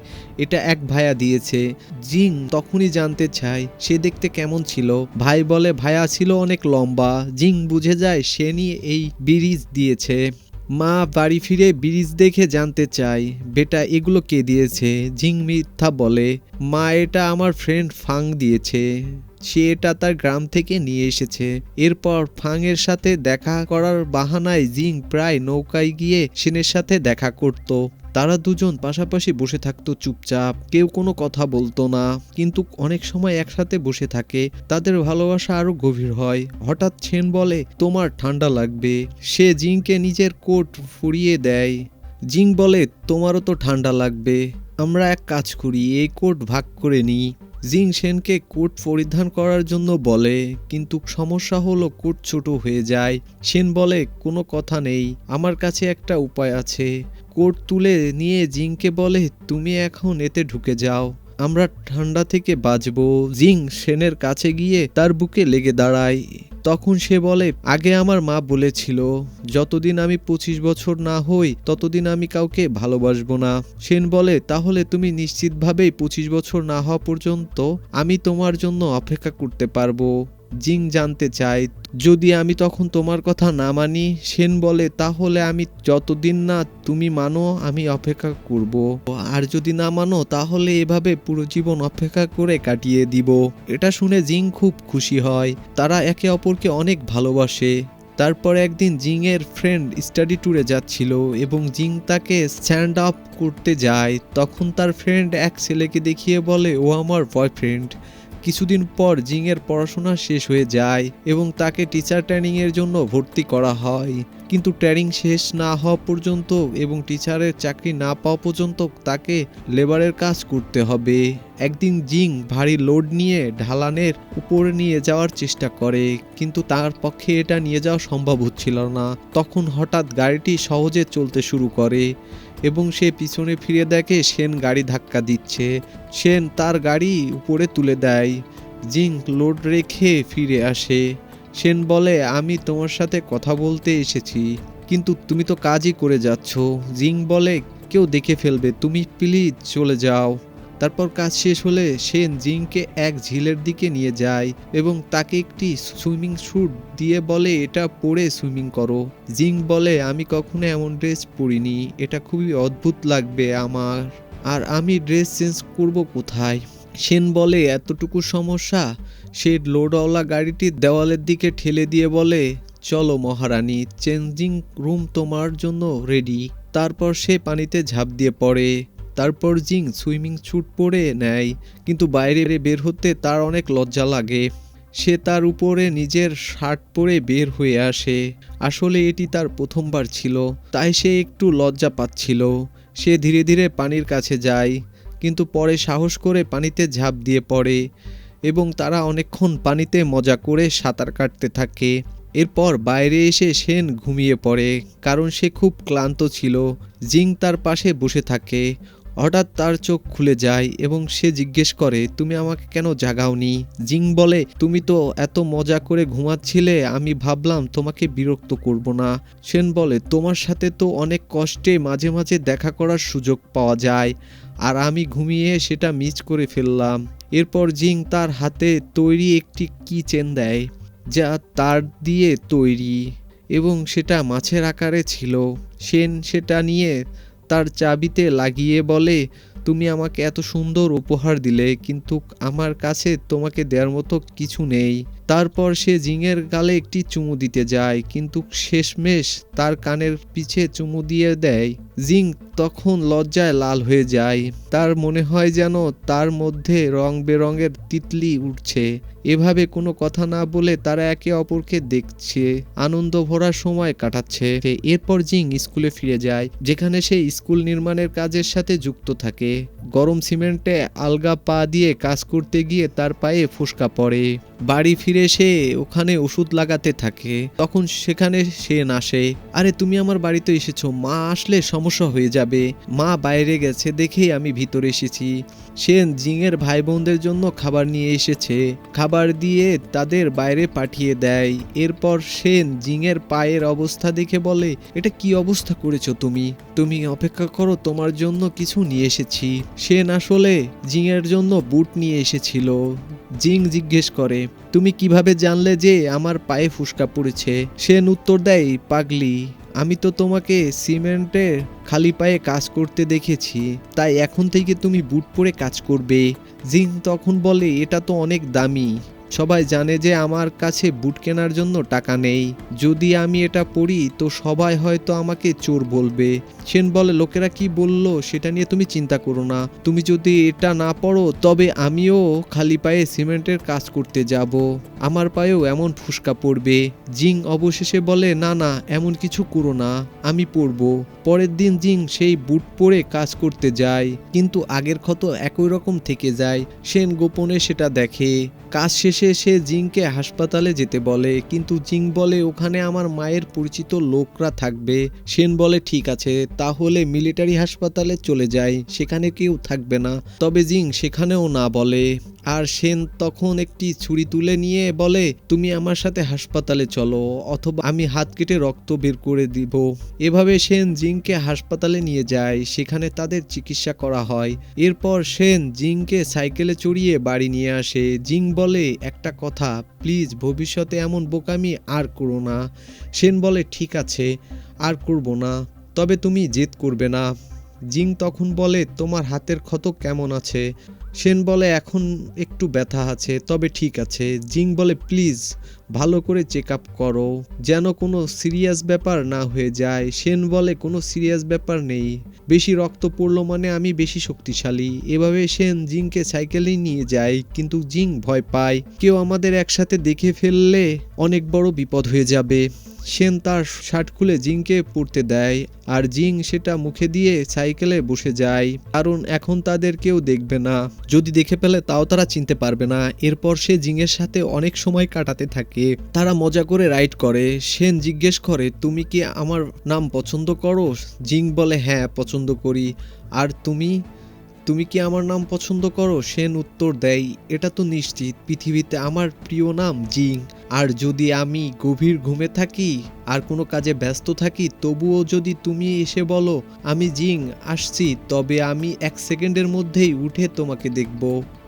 A: এটা এক ভাইয়া দিয়েছে। জিং তখনই জানতে চায় সে দেখতে কেমন ছিল। ভাই বলে, ভাইয়া ছিল অনেক লম্বা। জিং বুঝে যায় সে নিয়ে এই ব্রিজ দিয়েছে। মা বাড়ি ফিরে ব্রিজ দেখে জানতে চায়, বেটা এগুলো কে দিয়েছে? জিং মিথ্যা বলে, মা এটা আমার ফ্রেন্ড ফাং দিয়েছে, সে এটা তার গ্রাম থেকে নিয়ে এসেছে। এরপর ফাংয়ের সাথে দেখা করার বাহানায় জিং প্রায় নৌকায় গিয়ে সেনের সাথে দেখা করত। তারা দুজন পাশাপাশি বসে থাকতো চুপচাপ, কেউ কোনো কথা বলতো না, কিন্তু অনেক সময় একসাথে বসে থাকে। তাদের ভালোবাসা আরো গভীর হয়। হঠাৎ সেন বলে, তোমার ঠান্ডা লাগবে। সে জিংকে নিজের কোট ফুরিয়ে দেয়। জিং বলে, তোমারও তো ঠান্ডা লাগবে, আমরা এক কাজ করি, এই কোট ভাগ করে নিই। জিং শেনকে কোট পরিধান করার জন্য বলে, কিন্তু সমস্যা হলো কোট ছোট হয়ে যায়। শেন বলে, কোনো কথা নেই, আমার কাছে একটা উপায় আছে। কোট তুলে নিয়ে জিংকে বলে, তুমি এখন এতে ঢুকে যাও, আমরা ঠান্ডা থেকে বাঁচবো। জিং শেনের কাছে গিয়ে তার বুকে লেগে দাঁড়ায়। তখন সে বলে, আগে আমার মা বলেছিল যতদিন আমি 25 বছর না হই ততদিন আমি কাউকে ভালোবাসবো না। সেন বলে, তাহলে তুমি নিশ্চিতভাবেই 25 বছর না হওয়া পর্যন্ত আমি তোমার জন্য অপেক্ষা করতে পারবো। জিং জানতে চায়, যদি আমি তখন তোমার কথা না মানি? সেন বলে, তাহলে আমি যতদিন না তুমি মানো আমি অপেক্ষা করব, আর যদি না মানো তাহলে এভাবে পুরো জীবন অপেক্ষা করে কাটিয়ে দিব। এটা শুনে জিং খুব খুশি হয়, তারা একে অপরকে অনেক ভালোবাসে। তারপর একদিন জিং এর ফ্রেন্ড স্টাডি ট্যুরে যাচ্ছিল এবং জিং তাকে স্ট্যান্ড আপ করতে যায়। তখন তার ফ্রেন্ড এক ছেলেকে দেখিয়ে বলে, ও আমার বয়ফ্রেন্ড। কিছুদিন পর জিং এর পড়াশোনা শেষ হয়ে যায় এবং তাকে টিচার ট্রেনিং এর জন্য ভর্তি করা হয়। কিন্তু ট্রেনিং শেষ না হওয়া পর্যন্ত এবং টিচারের চাকরি না পাওয়া পর্যন্ত তাকে লেবারের কাজ করতে হবে। একদিন জিং ভারী লোড নিয়ে ঢালানের উপরে নিয়ে যাওয়ার চেষ্টা করে, কিন্তু তার পক্ষে এটা নিয়ে যাওয়া সম্ভব হচ্ছিল না। তখন হঠাৎ গাড়িটি সহজে চলতে শুরু করে এবং সে পিছনে ফিরে দেখে শেন গাড়ি ধাক্কা দিচ্ছে। শেন তার গাড়ি উপরে তুলে দেয়। জিং লোড রেখে ফিরে আসে। শেন বলে, আমি তোমার সাথে কথা বলতে এসেছি, কিন্তু তুমি তো কাজই করে যাচ্ছ। জিং বলে, কেউ দেখে ফেলবে, তুমি প্লিজ চলে যাও। তারপর কাজ শেষ হলে শেন জিংকে এক ঝিলের দিকে নিয়ে যায় এবং তাকে একটি সুইমিং স্যুট দিয়ে বলে, এটা পরে সুইমিং করো। জিং বলে, আমি কখনো এমন ড্রেস পরিনি, এটা খুবই অদ্ভুত লাগবে আমার, আর আমি ড্রেস চেঞ্জ করব কোথায়? শেন বলে, এতটুকু সমস্যা? সে লোডওয়ালা গাড়িটি দেওয়ালের দিকে ঠেলে দিয়ে বলে, চলো মহারানী, চেঞ্জিং রুম তোমার জন্য রেডি। তারপর সে পানিতে ঝাঁপ দিয়ে পড়ে। তারপর জিং সুইমিং স্যুট পরে নেয়, কিন্তু বাইরে বের হতে তার অনেক লজ্জা লাগে। সে তার উপরে নিজের শার্ট পরে বের হয়ে আসে। আসলে এটি তার প্রথমবার ছিল, তাই সে একটু লজ্জা পাচ্ছিল। সে ধীরে ধীরে পানির কাছে যায়, কিন্তু পরে সাহস করে পানিতে ঝাঁপ দিয়ে পড়ে এবং তারা অনেকক্ষণ পানিতে মজা করে সাঁতার কাটতে থাকে। এরপর বাইরে এসে শেন ঘুমিয়ে পড়ে, কারণ সে খুব ক্লান্ত ছিল। জিং তার পাশে বসে থাকে। হঠাৎ তার চোখ খুলে যায় এবং সে জিজ্ঞেস করে, তুমি আমাকে কেন জাগাওনি? জিং বলে, তুমি তো এত মজা করে ঘুমাচ্ছিলে, আমি ভাবলাম তোমাকে বিরক্ত করব না। শেন বলে, তোমার সাথে তো অনেক কষ্টে মাঝে মাঝে দেখা করার সুযোগ পাওয়া যায়, আর আমি ঘুমিয়ে সেটা মিস করে ফেললাম। এরপর জিং তার হাতে তৈরি একটি কি চেন দেয়, যা তার দিয়ে তৈরি এবং সেটা মাছের আকারে ছিল। শেন সেটা নিয়ে তার চাবিতে লাগিয়ে বলে, তুমি আমাকে এত সুন্দর উপহার দিলে, কিন্তু আমার কাছে তোমাকে দেওয়ার মতো কিছু নেই। তারপর সে জিংয়ের গালে একটি চুমু দিতে যায়, কিন্তু শেষমেশ তার কানের পিছে চুমু দিয়ে দেয়। জিং তখন লজ্জায় লাল হয়ে যায়, তার মনে হয় যেন তার মধ্যে রং বেরঙের তিতলি উঠছে। এভাবে কোনো কথা না বলে তারা একে অপরকে দেখছে, আনন্দ ভরা সময় কাটাচ্ছে। এরপর জিং স্কুলে ফিরে যায়, যেখানে সে স্কুল নির্মাণের কাজের সাথে যুক্ত থাকে। গরম সিমেন্টে আলগা পা দিয়ে কাজ করতে গিয়ে তার পায়ে ফোস্কা পড়ে। বাড়ি ফিরে সে ওখানে ওষুধ লাগাতে থাকে। তখন সেখানে শেন আসে। আরে তুমি আমার বাড়িতে এসেছো, মা আসলে সমস্যা হয়ে যাবে, মা বাইরে গেছে দেখেই আমি ভিতরে এসেছি। শেন জিংয়ের ভাই বোনদের জন্য খাবার নিয়ে এসেছে, খাবার দিয়ে তাদের বাইরে পাঠিয়ে দেয়। এরপর শেন জিংয়ের পায়ের অবস্থা দেখে বলে, এটা কি অবস্থা করেছো তুমি? তুমি অপেক্ষা করো, তোমার জন্য কিছু নিয়ে এসেছি। শেন আসলে জিংয়ের জন্য বুট নিয়ে এসেছিল। জিং জিজ্ঞেস করে, তুমি কিভাবে জানলে যে আমার পায়ে ফুসকা পড়েছে? শেন উত্তর দেয়, পাগলি, আমি তো তোমাকে সিমেন্টের খালি পায়ে কাজ করতে দেখেছি, তাই এখন থেকে তুমি বুট পরে কাজ করবে। জিং তখন বলে, এটা তো অনেক দামি, সবাই জানে যে আমার কাছে বুট কেনার জন্য টাকা নেই। যদি আমি এটা পরি তো সবাই হয়তো আমাকে চোর বলবে। সেন বলে, লোকেরা কি বলল সেটা নিয়ে তুমি চিন্তা করো না। তুমি যদি এটা না পড়ো তবে আমিও খালি পায়ে সিমেন্টের কাজ করতে যাব। আমার পায়েও এমন ফুসকা পড়বে। জিং অবশেষে বলে, না না, এমন কিছু করো না, আমি পরবো। পরের দিন জিং সেই বুট পরে কাজ করতে যায়, কিন্তু আগের ক্ষত একই রকম থেকে যায়। সেন গোপনে সেটা দেখে। কাজ শেষে সে জিংকে হাসপাতালে যেতে বলে, কিন্তু জিং বলে ওখানে আমার মায়ের পরিচিত লোকরা থাকবে। সেন বলে ঠিক আছে, তাহলে মিলিটারি হাসপাতালে চলে যায়, সেখানে কেউ থাকবে না। তবে জিং সেখানেও না বলে। আর সেন তখন একটি ছুরি তুলে নিয়ে বলে, তুমি আমার সাথে হাসপাতালে চলো, অথবা আমি হাত কেটে রক্ত বের করে দিব। এভাবে সেন জিংকে হাসপাতালে নিয়ে যায়, সেখানে তাদের চিকিৎসা করা হয়। এরপর সেন জিংকে সাইকেলে চড়িয়ে বাড়ি নিয়ে আসে। জিং বলে, একটা কথা, প্লিজ ভবিষ্যতে এমন বোকামি আর করো না। সেন বলে, ঠিক আছে, আর করব না, তবে তুমি জেদ করবে না। জিং তখন বলে, তোমার হাতের ক্ষত কেমন আছে? সেন বলে, এখন একটু ব্যথা আছে, তবে ঠিক আছে। জিং বলে, প্লিজ ভালো করে চেক আপ করো, যেন কোনো সিরিয়াস ব্যাপার না হয়ে যায়। সেন বলে, কোনো সিরিয়াস ব্যাপার নেই, বেশি রক্ত পড়লো মানে আমি বেশি শক্তিশালী। এভাবে সেন জিংকে সাইকেলেই নিয়ে যায়, কিন্তু জিং ভয় পায়, কেউ আমাদের একসাথে দেখে ফেললে অনেক বড় বিপদ হয়ে যাবে। সেন তার শার্ট খুলে জিংকে পরতে দেয়, আর জিং সেটা মুখে দিয়ে সাইকেলে বসে যায়, কারণ এখন তাদের কেউ দেখবে না। যদি দেখে ফেলে তাও তারা চিনতে পারবে না। এরপর সে জিংয়ের সাথে অনেক সময় কাটাতে থাকে, তারা মজা করে রাইড করে। সেন জিজ্ঞেস করে, তুমি কি আমার নাম পছন্দ করো? জিং বলে, হ্যাঁ পছন্দ করি। আর তুমি তুমি কি আমার নাম পছন্দ করো? সেন উত্তর দেয়, এটা তো নিশ্চিত, পৃথিবীতে আমার প্রিয় নাম জিং। আর যদি আমি গভীর ঘুমে থাকি আর কোনো কাজে ব্যস্ত থাকি, তবুও যদি তুমি এসে বলো আমি জিং আসছি, তবে আমি 1 সেকেন্ডের মধ্যেই উঠে তোমাকে দেখব।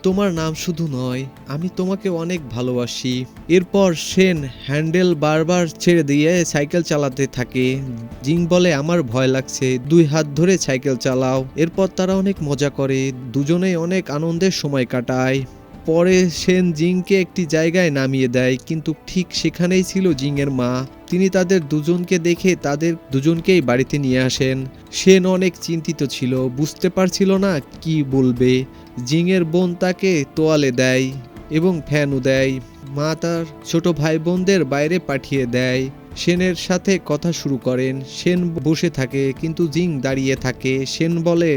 A: তোমার নাম শুধু নয়, আমি তোমাকে অনেক ভালোবাসি। এরপর সেন হ্যান্ডেল বারবার ছেড়ে দিয়ে সাইকেল চালাতে থাকে। জিং বলে, আমার ভয় লাগছে, 2 হাত ধরে সাইকেল চালাও। এরপর তারা অনেক মজা করে, দুজনেই অনেক আনন্দের সময় কাটায়। পরে সেন জিংকে একটি জায়গায় নামিয়ে দেয়, কিন্তু ঠিক সেখানেই ছিল জিংয়ের মা। তিনি তাদের দুজনকে দেখে তাদের দুজনকেই বাড়িতে নিয়ে আসেন। সেন অনেক চিন্তিত ছিল, বুঝতে পারছিল না কি বলবে। জিংয়ের বোন তাকে তোয়ালে দেয় এবং ফ্যানও দেয়। মা তার ছোট ভাই বোনদের বাইরে পাঠিয়ে দেয়। সেনের সাথে কথা শুরু করেন। সেন বসে থাকে, কিন্তু জিং দাঁড়িয়ে থাকে। সেন বলে,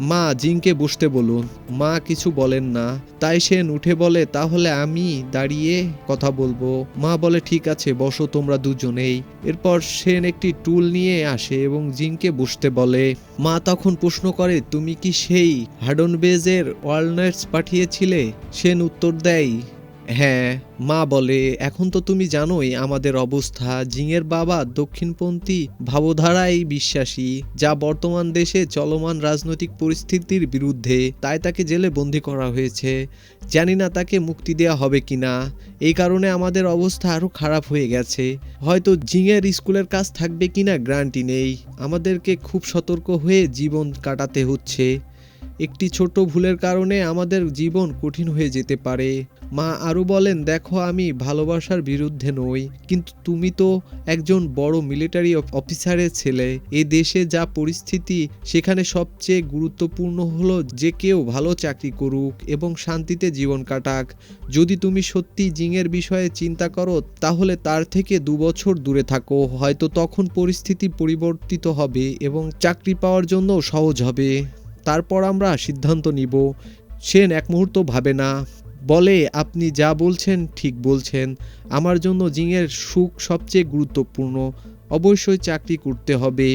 A: মা জিংকে বসতে বলুন। মা কিছু বলেন না, তাই সেন উঠে বলে, তাহলে আমি দাঁড়িয়ে কথা বলবো। মা বলে, ঠিক আছে, বসো তোমরা দুজনেই। এরপর সেন একটি টুল নিয়ে আসে এবং জিংকে বসতে বলে। মা তখন প্রশ্ন করে, তুমি কি সেই হার্ডনবেজের ওয়ালনাটস পাঠিয়েছিলে? সেন উত্তর দেয়, হ্যাঁ। মা বলে, এখন তো তুমি জানোই আমাদের অবস্থা। জিংয়ের বাবা দক্ষিণপন্থী ভাবধারায় বিশ্বাসী, যা বর্তমান দেশে চলমান রাজনৈতিক পরিস্থিতির বিরুদ্ধে, তাই তাকে জেলে বন্দী করা হয়েছে। জানি না তাকে মুক্তি দেওয়া হবে কিনা। এই কারণে আমাদের অবস্থা আরো খারাপ হয়ে গেছে। হয়তো জিংয়ের স্কুলের কাজ থাকবে কিনা গ্যারান্টি নেই। আমাদেরকে খুব সতর্ক হয়ে জীবন কাটাতে হচ্ছে। একটি ছোট ভুলের কারণে আমাদের জীবন কঠিন হয়ে যেতে পারে। মা আরও বলেন, দেখো আমি ভালোবাসার বিরুদ্ধে নই, কিন্তু তুমি তো একজন বড় মিলিটারি অফিসারের ছেলে। এ দেশে যা পরিস্থিতি, সেখানে সবচেয়ে গুরুত্বপূর্ণ হলো যে কেউ ভালো চাকরি করুক এবং শান্তিতে জীবন কাটাক। যদি তুমি সত্যি জিংয়ের বিষয়ে চিন্তা করো, তাহলে তার থেকে 2 বছর দূরে থাকো, হয়তো তখন পরিস্থিতি পরিবর্তিত হবে এবং চাকরি পাওয়ার জন্য সহজ হবে। তারপর আমরা সিদ্ধান্ত নিব। সেন এক মুহূর্ত ভাবে না, বলে, আপনি যা বলছেন ঠিক বলছেন। আমার জন্য জিংয়ের সুখ সবচেয়ে গুরুত্বপূর্ণ। অবশ্যই চাকরি করতে হবে।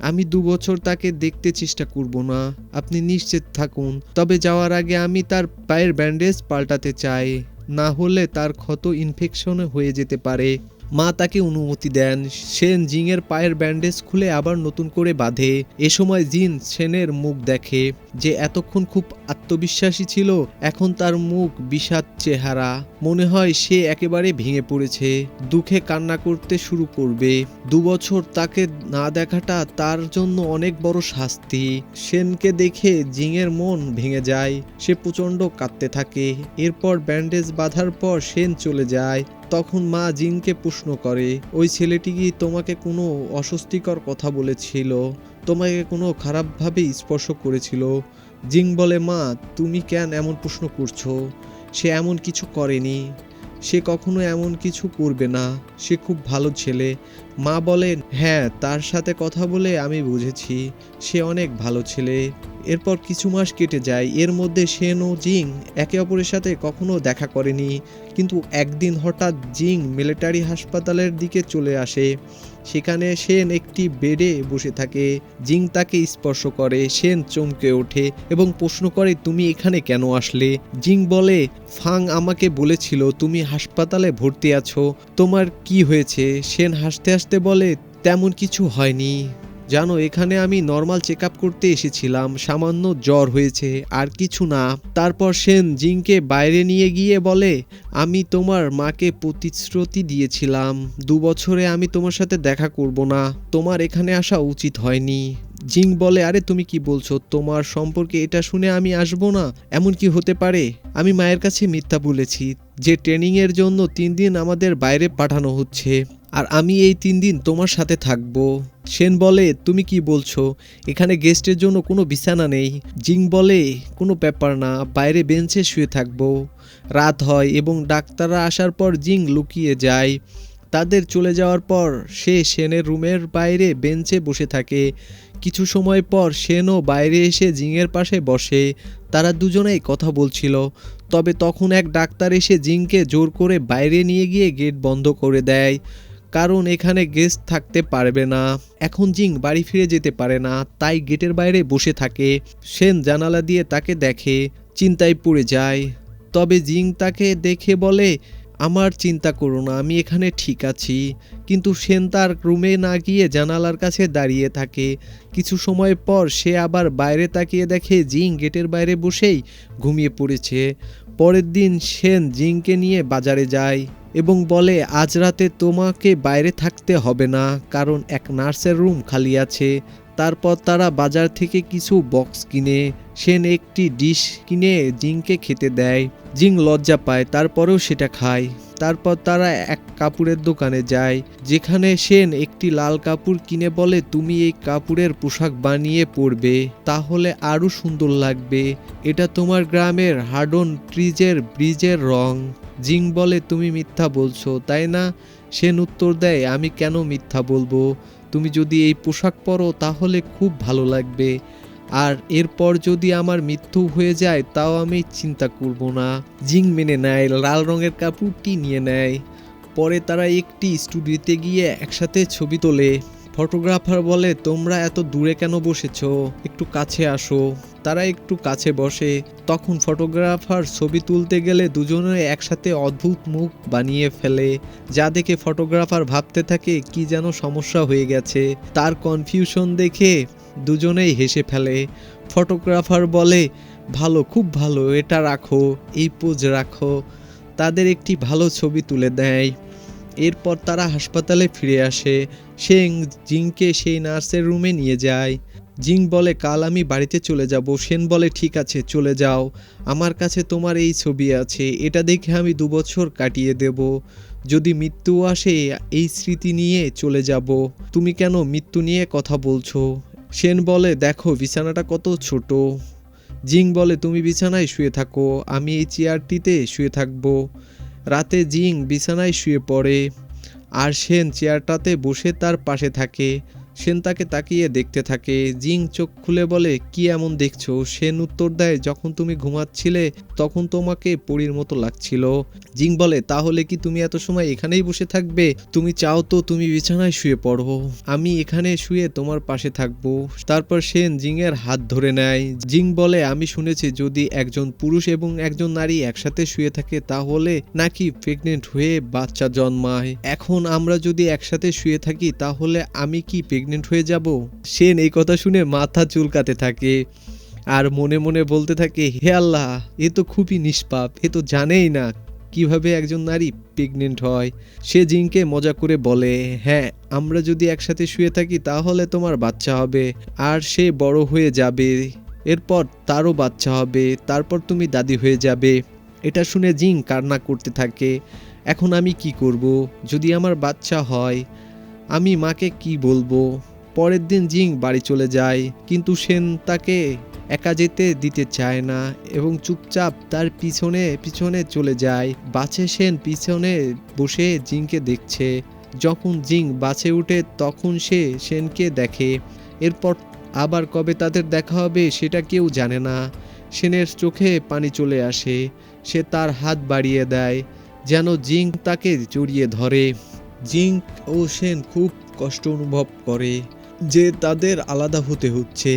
A: আমি 2 বছর তাকে দেখতে চেষ্টা করব না, আপনি নিশ্চিত থাকুন। তবে যাওয়ার আগে আমি তার পায়ের ব্যান্ডেজ পাল্টাতে চাই, না হলে তার ক্ষত ইনফেকশনে হয়ে যেতে পারে। মা তাকে অনুমতি দেন। সেন জিংয়ের পায়ের ব্যান্ডেজ খুলে আবার নতুন করে বাঁধে। এ সময় জিন সেনের মুখ দেখে। যে এতক্ষণ খুব আত্মবিশ্বাসী ছিল এখন তার মুখ বিষাদ চেহারা, মনে হয় সে একেবারে ভেঙে পড়েছে, দুঃখে কান্না করতে শুরু করবে। 2 বছর তাকে না দেখাটা তার জন্য অনেক বড় শাস্তি। সেনকে দেখে জিংয়ের মন ভেঙে যায়, সে প্রচণ্ড কাঁদতে থাকে। এরপর ব্যান্ডেজ বাঁধার পর সেন চলে যায়। তখন মা জিংকে প্রশ্ন করে, ওই ছেলেটি কি তোমাকে কোনো অস্বস্তিকর কথা বলেছিল, তোমাকে কোনো খারাপভাবে স্পর্শ করেছিল? জিং বলে, মা তুমি কেন এমন প্রশ্ন করছো? সে এমন কিছু করেনি, সে কখনো এমন কিছু করবে না, সে খুব ভালো ছেলে। মা বলেন, হ্যাঁ তার সাথে কথা বলে আমি বুঝেছি সে অনেক ভালো ছেলে। এরপর কিছু মাস কেটে যায়, এর মধ্যে সেন ও জিং একে অপরের সাথে কখনো দেখা করেনি। কিন্তু একদিন হঠাৎ জিং মিলিটারি হাসপাতালের দিকে চলে আসে। সেখানে সেন একটি বেডে বসে থাকে। জিং তাকে স্পর্শ করে, সেন চমকে ওঠে এবং প্রশ্ন করে, তুমি এখানে কেন আসলে? জিং বলে, ফাং আমাকে বলেছিল তুমি হাসপাতালে ভর্তি আছো, তোমার কি হয়েছে? সেন হাসতে হাসতে বলে, তেমন কিছু হয়নি, জানো এখানে আমি নর্মাল চেক আপ করতে এসেছিলাম, সামান্য জ্বর হয়েছে, আর কিছু না। তারপর সেন জিংকে বাইরে নিয়ে গিয়ে বলে, আমি তোমার মাকে প্রতিশ্রুতি দিয়েছিলাম 2 বছরে আমি তোমার সাথে দেখা করব না, তোমার এখানে আসা উচিত হয়নি। জিং বলে, আরে তুমি কি বলছো? তোমার সম্পর্কে এটা শুনে আমি আসবো না? এমন কি হতে পারে? আমি মায়ের কাছে মিথ্যা বলেছি যে ট্রেনিংয়ের জন্য 3 দিন আমাদের বাইরে পাঠানো হচ্ছে, আর আমি এই 3 দিন তোমার সাথে থাকবো। সেন বলে, তুমি কি বলছো? এখানে গেস্টের জন্য কোনো বিছানা নেই। জিং বলে, কোনো ব্যাপার না, বাইরে বেঞ্চে শুয়ে থাকবো। রাত হয় এবং ডাক্তাররা আসার পর জিং লুকিয়ে যায়। তাদের চলে যাওয়ার পর সে সেনের রুমের বাইরে বেঞ্চে বসে থাকে। কিছু সময় পর সেনও বাইরে এসে জিংয়ের পাশে বসে। তারা দুজনেই কথা বলছিল। তবে তখন এক ডাক্তার এসে জিংকে জোর করে বাইরে নিয়ে গিয়ে গেট বন্ধ করে দেয়, কারণ এখানে গেস্ট থাকতে পারবে না। এখন জিং বাড়ি ফিরে যেতে পারে না, তাই গেটের বাইরে বসে থাকে। সেন জানালা দিয়ে তাকে দেখে, চিন্তায় পড়ে যায়। তবে জিং তাকে দেখে বলে, আমার চিন্তা করো না, আমি এখানে ঠিক আছি। কিন্তু সেন তার রুমে না গিয়ে জানালার কাছে দাঁড়িয়ে থাকে। কিছু সময় পর সে আবার বাইরে তাকিয়ে দেখে জিং গেটের বাইরে বসেই ঘুমিয়ে পড়েছে। পরের দিন সেন জিংকে নিয়ে বাজারে যায় এবং বলে, আজ রাতে তোমাকে বাইরে থাকতে হবে না, কারণ এক নার্সের রুম খালি আছে। তারপর তারা বাজার থেকে কিছু বক্স কিনে সেন একটি ডিশ কিনে জিংকে খেতে দেয়। জিং লজ্জা পায়, তারপরেও সেটা খায়। তারপর তারা এক কাপড়ের দোকানে যায়, যেখানে সেন একটি লাল কাপড় কিনে বলে, তুমি এই কাপড়ের পোশাক বানিয়ে পরবে, তাহলে আরও সুন্দর লাগবে। এটা তোমার গ্রামের হার্ডন ট্রিজের ব্রিজের রং। জিং বলে, তুমি মিথ্যা বলছো তাই না? সেন উত্তর দেয়, আমি কেন মিথ্যা বলবো? তুমি যদি এই পোশাক পরো তাহলে খুব ভালো লাগবে, আর এরপর যদি আমার মৃত্যু হয়ে যায় তাও আমি চিন্তা করব না। জিং মেনে নেয়, লাল রঙের কাপড়টি নিয়ে নেয়। পরে তারা একটি স্টুডিওতে গিয়ে একসাথে ছবি তোলে। ফটোগ্রাফার বলে, তোমরা এত দূরে কেন বসেছো, একটু কাছে আসো। তারা একটু কাছে বসে। তখন ফটোগ্রাফার ছবি তুলতে গেলে দুজনে একসাথে অদ্ভুত মুখ বানিয়ে ফেলে, যা দেখে ফটোগ্রাফার ভাবতে থাকে কি যেন সমস্যা হয়ে গেছে। তার কনফিউশন দেখে দুজনেই হেসে ফেলে। ফটোগ্রাফার বলে, ভালো, খুব ভালো, এটা রাখো, এই পোজ রাখো। তাদের একটি ভালো ছবি তুলে দেয়। এরপর তারা হাসপাতালে ফিরে আসে। সেন জিংকে সেই নার্সের রুমে নিয়ে যায়। জিং বলে, কাল আমি বাড়িতে চলে যাব। সেন বলে, ঠিক আছে চলে যাও, আমার কাছে তোমার এই ছবি আছে, এটা দেখে আমি 2 বছর কাটিয়ে দেব। যদি মৃত্যু আসে এই স্মৃতি নিয়ে চলে যাব। তুমি কেন মৃত্যু নিয়ে কথা বলছো? সেন বলে, দেখো বিছানাটা কত ছোট। জিং বলে, তুমি বিছানায় শুয়ে থাকো, আমি এই চেয়ারটিতে শুয়ে থাকবো। রাতে জিং বিছানায় শুয়ে পড়ে আর সেন চেয়ারটাতে বসে তার পাশে থাকে। সেন তাকে তাকিয়ে দেখতে থাকে। জিং চোখ খুলে বলে, কি এমন দেখছো? সেন উত্তর দেয়, যখন তুমি ঘুমাচ্ছিলে তখন তোমাকে পরীর মতো লাগছিল। জিং বলে, তাহলে কি তুমি এত সময় এখানেই বসে থাকবে? তুমি চাও তো তুমি বিছানায় শুয়ে পড়ো, আমি এখানে শুয়ে তোমার পাশে থাকবো। তারপর সেন জিং এর হাত ধরে নেয়। জিং বলে, আমি শুনেছি যদি একজন পুরুষ এবং একজন নারী একসাথে শুয়ে থাকে তাহলে নাকি প্রেগনেন্ট হয়ে বাচ্চা জন্মায়। এখন আমরা যদি একসাথে শুয়ে থাকি তাহলে আমি কি প্রেগনেন্ট হয়ে যাব? সেন এই কথা শুনে মাথা চুলকাতে থাকে আর মনে মনে বলতে থাকে, হে আল্লাহ, এ তো খুবই নিষ্পাপ, এ তো জানেই না কিভাবে একজন নারী প্রেগনেন্ট হয়। সে জিনকে মজা করে বলে, হ্যাঁ, আমরা যদি একসাথে শুয়ে থাকি তাহলে তোমার বাচ্চা হবে, আর সে বড় হয়ে যাবে, এরপর তারও বাচ্চা হবে, তারপর তুমি দাদি হয়ে যাবে। এটা শুনে জিন কান্না করতে থাকে, এখন আমি কি করব? যদি আমার বাচ্চা হয় আমি মাকে কি বলবো? পরের দিন জিং বাড়ি চলে যায়, কিন্তু সেন তাকে একা যেতে দিতে চায় না এবং চুপচাপ তার পিছনে পিছনে চলে যায়। বাসে সেন পিছনে বসে জিংকে দেখছে। যখন জিং বাসে উঠে তখন সে সেনকে দেখে। এরপর আবার কবে তাদের দেখা হবে সেটা কেউ জানে না। সেনের চোখে পানি চলে আসে। সে তার হাত বাড়িয়ে দেয় যেন জিং তাকে জড়িয়ে ধরে। জিং ও সেন খুব কষ্ট অনুভব করে যে তাদের আলাদা হতে হচ্ছে।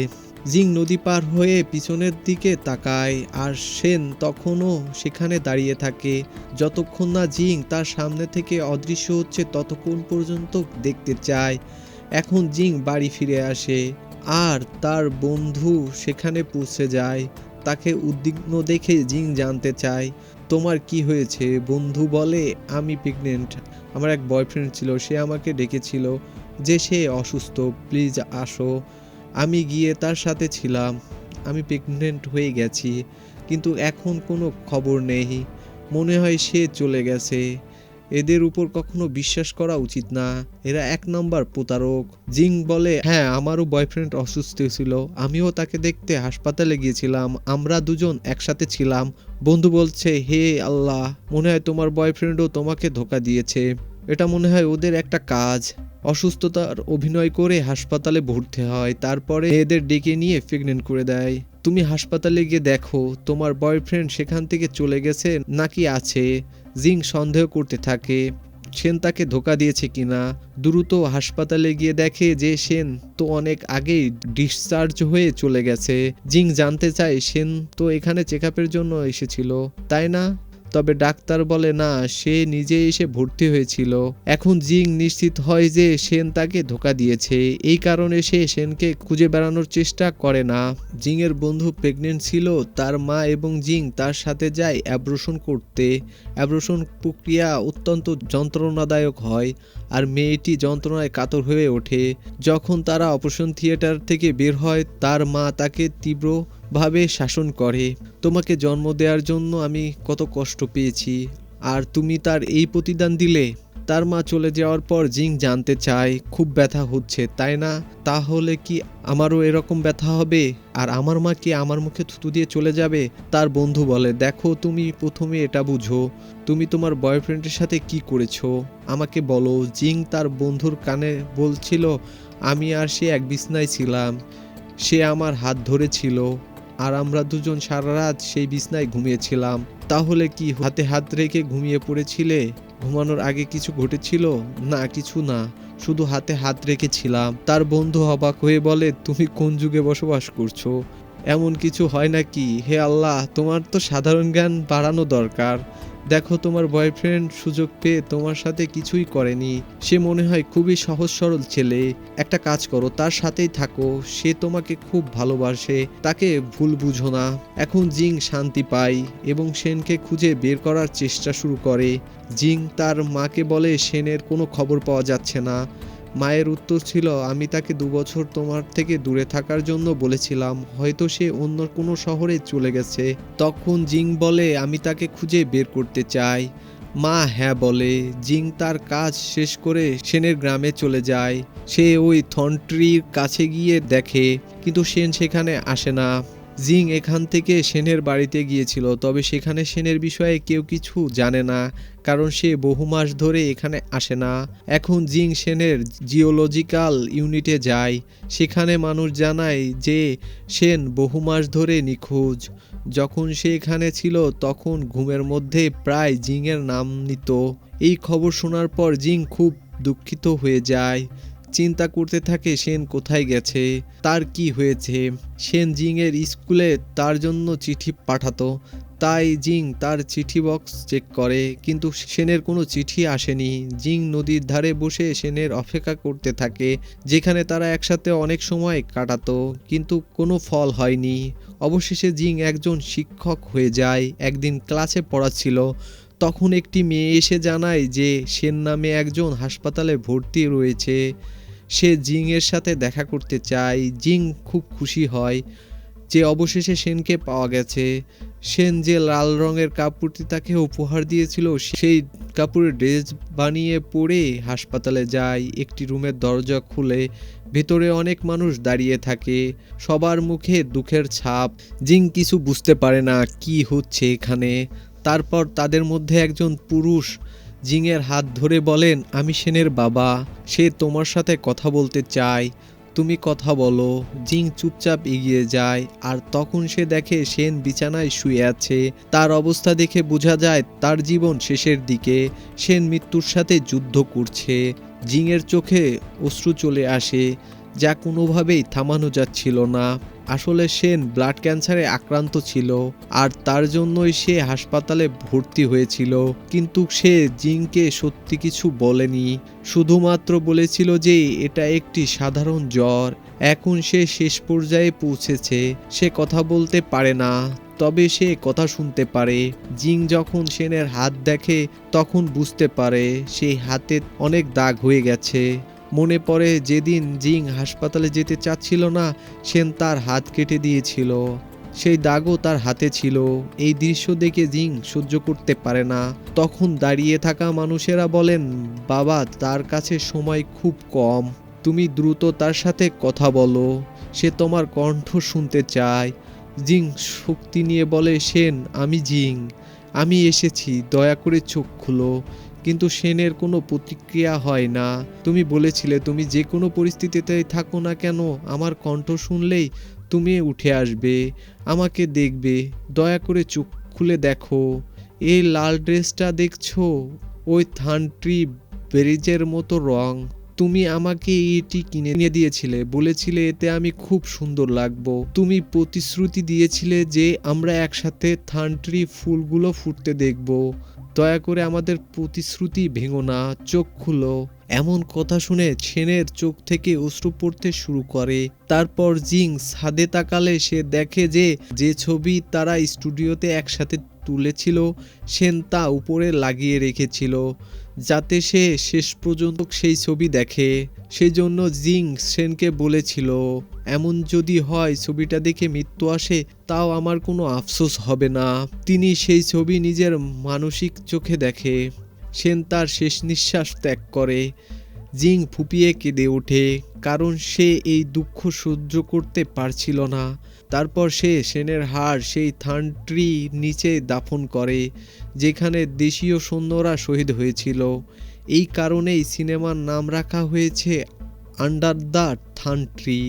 A: জিং নদী পার হয়ে পিছনের দিকে তাকায় আর সেন তখনও সেখানে দাঁড়িয়ে থাকে। যতক্ষণ না জিং তার সামনে থেকে অদৃশ্য হচ্ছে ততক্ষণ পর্যন্ত দেখতে চায়। এখন জিং বাড়ি ফিরে আসে আর তার বন্ধু সেখানে পৌঁছে যায়। তাকে উদ্বিগ্ন দেখে জিং জানতে চায়, তোমার কি হয়েছে? বন্ধু বলে, আমি প্রেগনেন্ট। আমার এক বয়ফ্রেন্ড ছিল, সে আমাকে ডেকেছিল যে সে অসুস্থ, প্লিজ আসো। আমি গিয়ে তার সাথে ছিলাম। আমি প্রেগনেন্ট হয়ে গেছি, কিন্তু এখন কোনো খবর নেই। মনে হয় সে চলে গেছে। এদের উপর কখনো বিশ্বাস করা উচিত না, এরা এক নম্বর প্রতারক। জিং বলে, হ্যাঁ, আমারও বয়ফ্রেন্ড অসুস্থ ছিল, আমিও তাকে দেখতে হাসপাতালে গিয়েছিলাম, আমরা দুজন একসাথে ছিলাম। বন্ধু বলছে, হে আল্লাহ, মনে হয় তোমার বয়ফ্রেন্ডও তোমাকে ধোঁকা দিয়েছে। এটা মনে হয় ওদের একটা কাজ। অসুস্থতার অভিনয় করে হাসপাতালে ভর্তি হয়, তারপরে এদের ডেকে নিয়ে প্রেগনেন্ট করে দেয়। তুমি হাসপাতালে গিয়ে দেখো তোমার বয়ফ্রেন্ড সেখান থেকে চলে গেছে নাকি আছে। জিং সন্দেহ করতে থাকে সেন তাকে ধোঁকা দিয়েছে কিনা। দ্রুত হাসপাতালে গিয়ে দেখে যে সেন তো অনেক আগেই ডিসচার্জ হয়ে চলে গেছে। জিং জানতে চায়, সেন তো এখানে চেকআপের জন্য এসেছিল, তাই না? তবে ডাক্তার বলে না, সে নিজে এসে ভর্তি হয়েছিল। এখন জিং নিশ্চিত হয় যে সেন তাকে ধোঁকা দিয়েছে, এই কারণে সে সেনকে খুঁজে বেড়ানোর চেষ্টা করে না। জিং এর বন্ধু প্রেগনেন্ট ছিল, তার মা এবং জিং তার সাথে যায় অ্যাবর্শন করতে। অ্যাবর্শন প্রক্রিয়া অত্যন্ত যন্ত্রণাদায়ক হয় আর মেয়েটি যন্ত্রণায় কাতর হয়ে ওঠে। যখন তারা অপারেশন থিয়েটার থেকে বের হয় তার মা তাকে তীব্রভাবে শাসন করে, তোমাকে জন্ম দেওয়ার জন্য আমি কত কষ্ট পেয়েছি আর তুমি তার এই প্রতিদান দিলে। তার মা চলে যাওয়ার পর জিং জানতে চায়, খুব ব্যথা হচ্ছে তাই না? তাহলে কি আমারও এরকম ব্যথা হবে আর আমার মা কি আমার মুখে থুতু দিয়ে চলে যাবে? তার বন্ধু বলে, দেখো, তুমি প্রথমে এটা বুঝো, তুমি তোমার বয়ফ্রেন্ডের সাথে কি করেছো আমাকে বলো। জিং তার বন্ধুর কানে বলছিল, আমি আর সে এক বিছনায় ছিলাম, সে আমার হাত ধরেছিল আর আমরা দুজন সারা রাত সেই বিছনায় ঘুমিয়েছিলাম। তাহলে কি হাতে হাত রেখে ঘুমিয়ে পড়েছিলে? ঘুমানোর আগে কিছু ঘটেছিল? না, কিছু না, শুধু হাতে হাত রেখেছিলাম। তার বন্ধু অবাক হয়ে বলে, তুমি কোন যুগে বসবাস করছো? এমন কিছু হয় নাকি? হে আল্লাহ, তোমার তো সাধারণ জ্ঞান বাড়ানো দরকার। দেখো, তোমার বয়ফ্রেন্ড সুযোগ পেয়ে তোমার সাথে কিছুই করেনি, সে মনে হয় খুবই সহজ সরল ছেলে। একটা কাজ করো, তার সাথেই থাকো, সে তোমাকে খুব ভালোবাসে, তাকে ভুল বুঝো না। এখন জিং শান্তি পায় এবং সেনকে খুঁজে বের করার চেষ্টা শুরু করে। জিং তার মাকে বলে সেনের কোনো খবর পাওয়া যাচ্ছে না। মায়ের উত্তর ছিল, আমি তাকে 2 বছর তোমার থেকে দূরে থাকার জন্য বলেছিলাম, হয়তো সে অন্য কোনো শহরে চলে গেছে। তখন জিং বলে, আমি তাকে খুঁজে বের করতে চাই। মা হ্যাঁ বলে। জিং তার কাজ শেষ করে সেনের গ্রামে চলে যায়। সে ওই থনট্রির কাছে গিয়ে দেখে, কিন্তু সেন সেখানে আসে না। জিং এখান থেকে সেনের বাড়িতে গিয়েছিল, তবে সেখানে সেনের বিষয়ে কেউ কিছু জানে না, কারণ সে বহু মাস ধরে এখানে আসে না। এখন জিং সেনের জিওলজিক্যাল ইউনিটে যায়। সেখানে মানুষ জানায় যে সেন বহু মাস ধরে নিখোঁজ। যখন সে এখানে ছিল তখন ঘুমের মধ্যে প্রায় জিংয়ের নাম নিত। এই খবর শোনার পর জিং খুব দুঃখিত হয়ে যায়। চিন্তা করতে থাকে সেন কোথায় গেছে, তার কি হয়েছে। সেন জিংয়ের স্কুলে তার জন্য চিঠি পাঠাতো, তাই জিং তার চিঠি বক্স চেক করে, কিন্তু সেনের কোনো চিঠি আসেনি। জিং নদীর ধারে বসে সেনের অপেক্ষা করতে থাকে, যেখানে তারা একসাথে অনেক সময় কাটাতো, কিন্তু কোনো ফল হয়নি। অবশেষে জিং একজন শিক্ষক হয়ে যায়। একদিন ক্লাসে পড়াচ্ছিল, তখন একটি মেয়ে এসে জানায় যে সেন নামে একজন হাসপাতালে ভর্তি রয়েছে। সে জিং এর সাথে দেখা করতে চায়। জিং খুব খুশি হয় যে অবশেষে সেনকে পাওয়া গেছে। সেন যে লাল রঙের কাপড়টি তাকে উপহার দিয়েছিল, সেই কাপড়ের ড্রেস বানিয়ে পরে হাসপাতালে যায়। একটি রুমের দরজা খুলে ভেতরে অনেক মানুষ দাঁড়িয়ে থাকে, সবার মুখে দুঃখের ছাপ। জিং কিছু বুঝতে পারে না কি হচ্ছে এখানে। তারপর তাদের মধ্যে একজন পুরুষ জিংয়ের হাত ধরে বলেন, আমি সেনের বাবা, সে তোমার সাথে কথা বলতে চায়, তুমি কথা বলো। জিং চুপচাপ এগিয়ে যায়, আর তখন সে দেখে সেন বিছানায় শুয়ে আছে। তার অবস্থা দেখে বোঝা যায় তার জীবন শেষের দিকে। সেন মৃত্যুর সাথে যুদ্ধ করছে। জিংয়ের চোখে অশ্রু চলে আসে, যা কোনোভাবেই থামানো যাচ্ছিল না। আসলে সেন ব্লাড ক্যান্সারে আক্রান্ত ছিল, আর তার জন্যই সে হাসপাতালে ভর্তি হয়েছিল। কিন্তু সে জিংকে সত্যি কিছু বলেনি, শুধুমাত্র বলেছিল যে এটা একটি সাধারণ জ্বর। এখন সে শেষ পর্যায়ে পৌঁছেছে, সে কথা বলতে পারে না, তবে সে কথা শুনতে পারে। জিং যখন সেনের হাত দেখে তখন বুঝতে পারে সেই হাতে অনেক দাগ হয়ে গেছে। মনে পড়ে যেদিন জিং হাসপাতালে যেতে চাচ্ছিল না, সেন তার হাত কেটে দিয়েছিল, সেই দাগও তার হাতে ছিল। এই দৃশ্য দেখে জিং সহ্য করতে পারে না। তখন দাঁড়িয়ে থাকা মানুষেরা বলেন, বাবা, তার কাছে সময় খুব কম, তুমি দ্রুত তার সাথে কথা বলো, সে তোমার কণ্ঠ শুনতে চায়। জিং শক্তি নিয়ে বলে, সেন, আমি জিং, আমি এসেছি, দয়া করে চোখ খুলো। কিন্তু সেনের কোনো প্রতিক্রিয়া হয় না। তুমি বলেছিলে তুমি যে কোনো পরিস্থিতিতেই থাকো না কেন, আমার কণ্ঠ শুনলেই তুমি উঠে আসবে, আমাকে দেখবে, দয়া করে চোখ খুলে দেখো। এই লাল ড্রেসটা দেখছো, ওই থানট্রি ব্রিজের মতো রং। তুমি আমাকে এটি কিনে দিয়েছিলে, বলেছিলে এতে আমি খুব সুন্দর লাগবো। তুমি প্রতিশ্রুতি দিয়েছিলে যে আমরা একসাথে থানট্রি ফুলগুলো ফুটতে দেখব। দয়া করে আমাদের প্রতিশ্রুতি ভেঙো না, চোখ খুলো। এমন কথা শুনে সেনের চোখ থেকে অশ্রু পড়তে শুরু করে। তারপর জিং ছাদে তাকালে সে দেখে যে ছবি তারা স্টুডিওতে একসাথে তুলেছিল, সেন তা উপরে লাগিয়ে রেখেছিল, যাতে সে শেষ পর্যন্ত সেই ছবি দেখে। সেজন্য জিং সেনকে বলেছিল, এমন যদি হয় ছবিটা দেখে মৃত্যু আসে, তাও আমার কোনো আফসোস হবে না। তিনি সেই ছবি নিজের মানসিক চোখে দেখে। সেন তার শেষ নিঃশ্বাস ত্যাগ করে। জিং ফুপিয়ে কেঁদে ওঠে, কারণ সে এই দুঃখ সহ্য করতে পারছিল না। তারপর সে সেনের হাড় সেই থানট্রি নিচে দাফন করে, যেখানে দেশীয় সৈন্যরা শহীদ হয়েছিল। এই কারণেই সিনেমার নাম রাখা হয়েছে আন্ডার দ্য থানট্রি।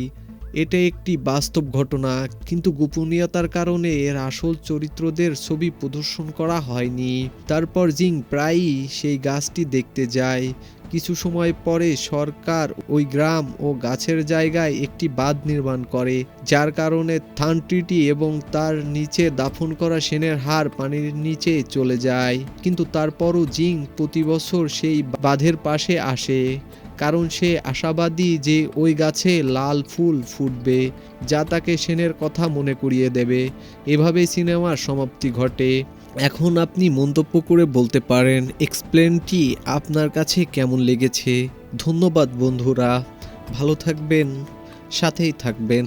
A: এটা একটি বাস্তব ঘটনা, কিন্তু গোপনীয়তার কারণে এর আসল চরিত্রদের ছবি প্রদর্শন করা হয়নি। তারপর জিং প্রায়ই সেই গাছটি দেখতে যায়। কিছু সময় পরে সরকার ওই গ্রাম ও গাছের জায়গায় একটি বাঁধ নির্মাণ করে, যার কারণে থানট্রিটি এবং তার নিচে দাফন করা সেনের হাড় পানির নিচে চলে যায়। কিন্তু তারপরও জিং প্রতি বছর সেই বাঁধের পাশে আসে, কারণ সে আশাবাদী যে ওই গাছে লাল ফুল ফুটবে, যা তাকে সেনের কথা মনে করিয়ে দেবে। এভাবেই সিনেমার সমাপ্তি ঘটে। এখন আপনি মন্তব্য করে বলতে পারেন এক্সপ্লেনটি আপনার কাছে কেমন লেগেছে। ধন্যবাদ বন্ধুরা, ভালো থাকবেন, সাথেই থাকবেন।